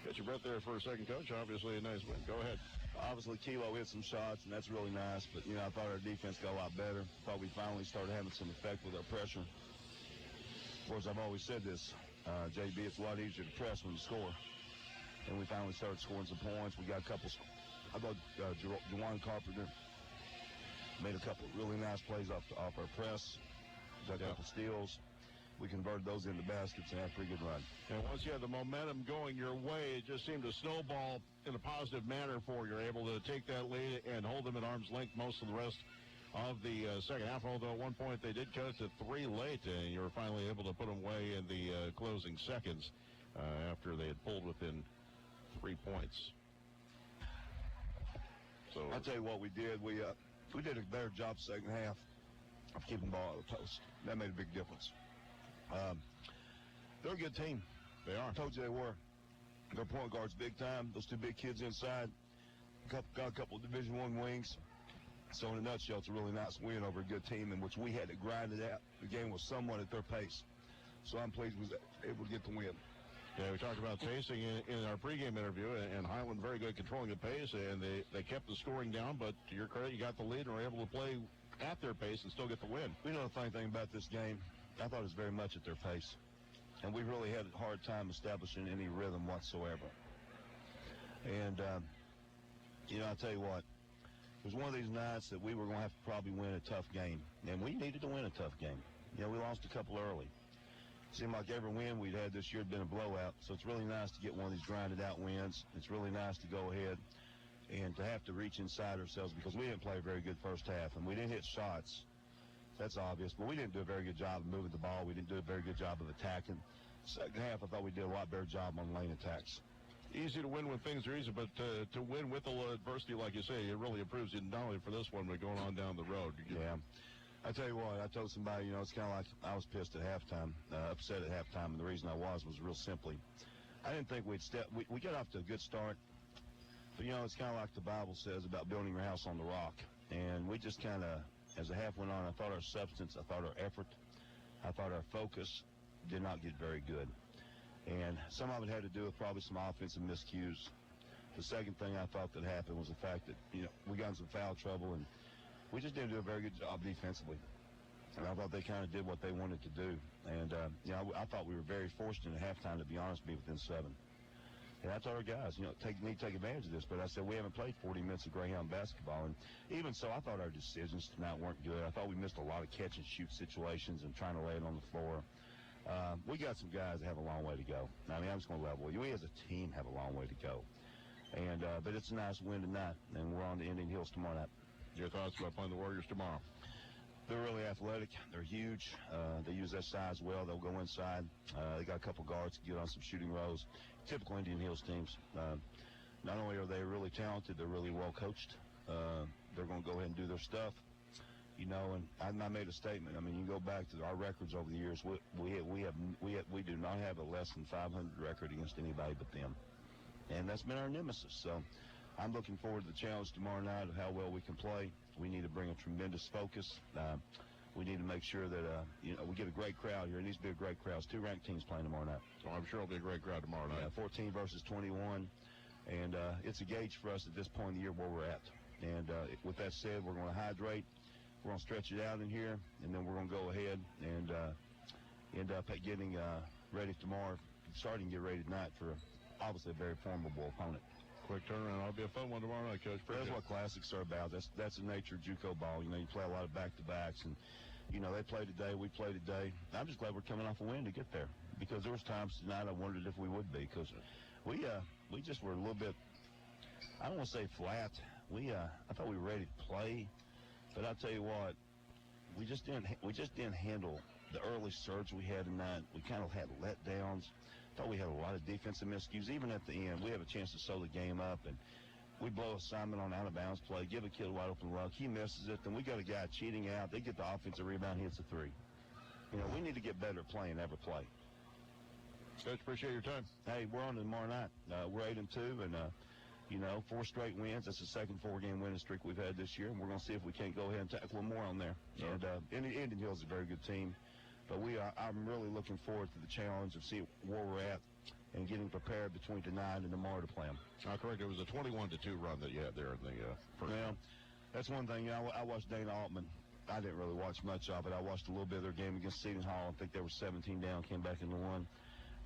Catch your breath there for a second, Coach. Obviously a nice win. Go ahead. Obviously, Kilo hit some shots, and that's really nice. But, I thought our defense got a lot better. Thought we finally started having some effect with our pressure. Of course, I've always said this, JB, it's a lot easier to press when you score. And we finally started scoring some points. We got a couple. I thought Juwan Carpenter made a couple really nice plays off our press. Got a couple steals. We converted those into baskets and had a pretty good run. And once you had the momentum going your way, it just seemed to snowball in a positive manner for you. You're able to take that lead and hold them at arm's length most of the rest of the second half, although at one point they did cut it to 3 late, and you were finally able to put them away in the closing seconds after they had pulled within 3 points. So I'll tell you what we did. We did a better job second half of keeping the ball out of the post. That made a big difference. They're a good team. They are. I told you they were. Their point guard's big time. Those 2 big kids inside. Got a couple of Division I wings. So in a nutshell, it's a really nice win over a good team in which we had to grind it out. The game was somewhat at their pace. So I'm pleased we was able to get the win. Yeah, we talked about pacing in our pregame interview, and Highland very good controlling the pace, and they kept the scoring down, but to your credit, you got the lead and were able to play at their pace and still get the win. You know the funny thing about this game, I thought it was very much at their pace. And we really had a hard time establishing any rhythm whatsoever. And, I'll tell you what, it was one of these nights that we were going to have to probably win a tough game. And we needed to win a tough game. We lost a couple early. Seemed like every win we'd had this year had been a blowout. So it's really nice to get one of these grinded out wins. It's really nice to go ahead and to have to reach inside ourselves because we didn't play a very good first half. And we didn't hit shots. That's obvious. But we didn't do a very good job of moving the ball. We didn't do a very good job of attacking. Second half, I thought we did a lot better job on lane attacks. Easy to win when things are easy, but to win with a little adversity, like you say, it really improves you not only for this one, but going on down the road. Yeah. I tell you what, I told somebody, it's kind of like I was pissed at halftime, upset at halftime, and the reason I was real simply, I didn't think we'd we got off to a good start, but, it's kind of like the Bible says about building your house on the rock, and we just kind of, as the half went on, I thought our substance, I thought our effort, I thought our focus did not get very good. And some of it had to do with probably some offensive miscues. The second thing I thought that happened was the fact that, we got in some foul trouble, and we just didn't do a very good job defensively. And I thought they kind of did what they wanted to do. And, I thought we were very fortunate at halftime, to be honest, to be within 7. And I told our guys, need to take advantage of this. But I said, we haven't played 40 minutes of Greyhound basketball. And even so, I thought our decisions tonight weren't good. I thought we missed a lot of catch-and-shoot situations and trying to lay it on the floor. We got some guys that have a long way to go. I mean, I'm just going to level with you. We as a team have a long way to go. And but it's a nice win tonight, and we're on to Indian Hills tomorrow night. Your thoughts about playing the Warriors tomorrow? They're really athletic. They're huge. They use that size well. They'll go inside. They got a couple guards to get on some shooting rows. Typical Indian Hills teams. Not only are they really talented, they're really well coached. They're going to go ahead and do their stuff. And I made a statement. I mean, you go back to our records over the years. We do not have a less than 500 record against anybody but them, and that's been our nemesis. So I'm looking forward to the challenge tomorrow night of how well we can play. We need to bring a tremendous focus. We need to make sure that we get a great crowd here. It needs to be a great crowd. It's 2 ranked teams playing tomorrow night. So I'm sure it'll be a great crowd tomorrow night. 14 versus 21, and it's a gauge for us at this point in the year where we're at. And with that said, we're going to hydrate. We're going to stretch it out in here, and then we're going to go ahead and end up at getting ready tomorrow, starting to get ready tonight for obviously a very formidable opponent. Quick turnaround. It'll be a fun one tomorrow night, Coach. That's what classics are about. That's the nature of JUCO ball. You play a lot of back-to-backs, and they play today, we play today. I'm just glad we're coming off a win to get there, because there was times tonight I wondered if we would be, because we just were a little bit, I don't want to say flat. I thought we were ready to play, but I'll tell you what, we just didn't handle the early surge we had tonight. We kind of had letdowns. Thought we had a lot of defensive miscues. Even at the end, we have a chance to sew the game up, and we blow assignment on out-of-bounds play, give a kid a wide-open look. He misses it, then we got a guy cheating out. They get the offensive rebound, hits a 3. We need to get better at playing every play. Coach, appreciate your time. Hey, we're on tomorrow night. We're 8-2, and 4 straight wins. That's the second 4-game winning streak we've had this year, and we're going to see if we can't go ahead and tackle one more on there. Sure. And Indian Hills is a very good team. But I'm really looking forward to the challenge of seeing where we're at and getting prepared between tonight and tomorrow to play them. Correct. It was a 21-2 run that you had there in the first. Well, that's one thing. I watched Dana Altman. I didn't really watch much of it. I watched a little bit of their game against Seton Hall. I think they were 17 down, came back into 1.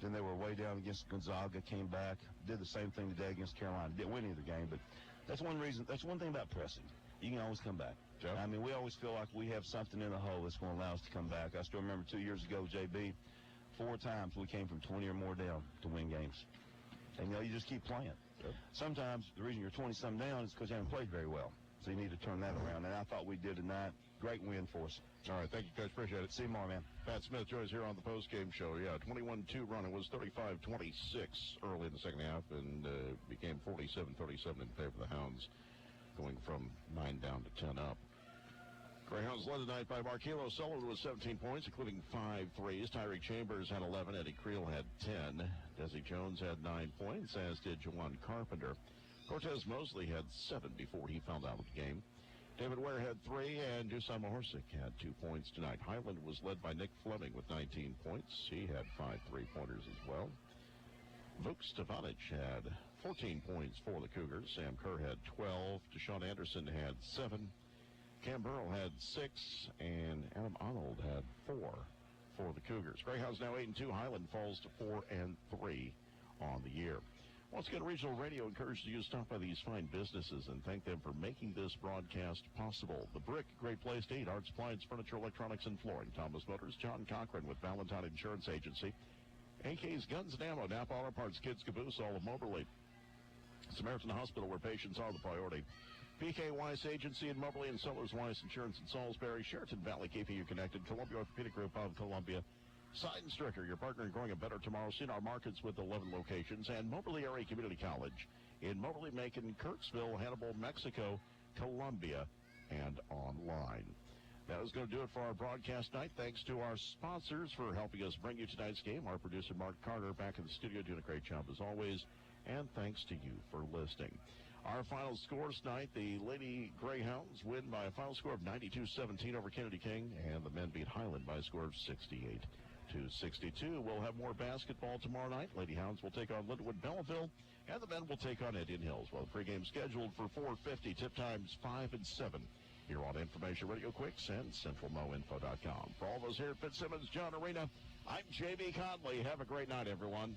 Then they were way down against Gonzaga, came back, did the same thing today against Carolina. Didn't win either game, but that's one reason. That's one thing about pressing. You can always come back. Yeah. I mean, we always feel like we have something in the hole that's going to allow us to come back. I still remember 2 years ago, JB, 4 times we came from 20 or more down to win games. And, you just keep playing. Yep. Sometimes the reason you're 20-something down is because you haven't played very well. So you need to turn that around. And I thought we did tonight. Great win for us. All right, thank you, Coach. Appreciate it. See you tomorrow, man. Pat Smith joins here on the post-game show. Yeah, 21-2 run. It was 35-26 early in the second half, and became 47-37 in favor of the Hounds, going from 9 down to 10 up. Greyhounds led tonight by Markelo Sullivan with 17 points, including 5 threes. Tyreek Chambers had 11. Eddie Creel had 10. Desi Jones had 9 points, as did Jawan Carpenter. Cortez Mosley had 7 before he fouled out of the game. David Ware had 3, and Dusan Mahorsic had 2 points tonight. Highland was led by Nick Fleming with 19 points. He had 5 3-pointers as well. Vuk Stevanic had 14 points for the Cougars. Sam Kerr had 12. Deshaun Anderson had 7. Cam Burrell had 6, and Adam Arnold had 4 for the Cougars. Greyhounds now 8-2. Highland falls to 4-3 on the year. Once again, Regional Radio encourages you to stop by these fine businesses and thank them for making this broadcast possible. The Brick, great place to eat. Art Supplies, Furniture, Electronics, and Flooring. Thomas Motors, John Cochran with Valentine Insurance Agency. AK's Guns and Ammo, Napa Auto Parts, Kids Caboose, all of Moberly. Samaritan Hospital, where patients are the priority. PK Weiss Agency in Moberly, and Sellers Weiss Insurance in Salisbury. Sheraton Valley, keeping you connected. Columbia Orthopedic Group of Columbia. Seidenstricker, your partner in growing a better tomorrow. See our markets with 11 locations. And Moberly Area Community College in Moberly, Macon, Kirksville, Hannibal, Mexico, Columbia, and online. That is going to do it for our broadcast night. Thanks to our sponsors for helping us bring you tonight's game. Our producer, Mark Carter, back in the studio, doing a great job as always. And thanks to you for listening. Our final scores tonight, the Lady Greyhounds win by a final score of 92-17 over Kennedy King, and the men beat Highland by a score of 68-56. to 62. We'll have more basketball tomorrow night. Lady Hounds will take on Lindenwood Belleville, and the men will take on Indian Hills. Well, the pregame scheduled for 4:50. Tip times 5 and 7. Here on Information Radio Quicks and CentralMoInfo.com. For all of us here at Fitzsimmons John Arena, I'm J.B. Conley. Have a great night, everyone.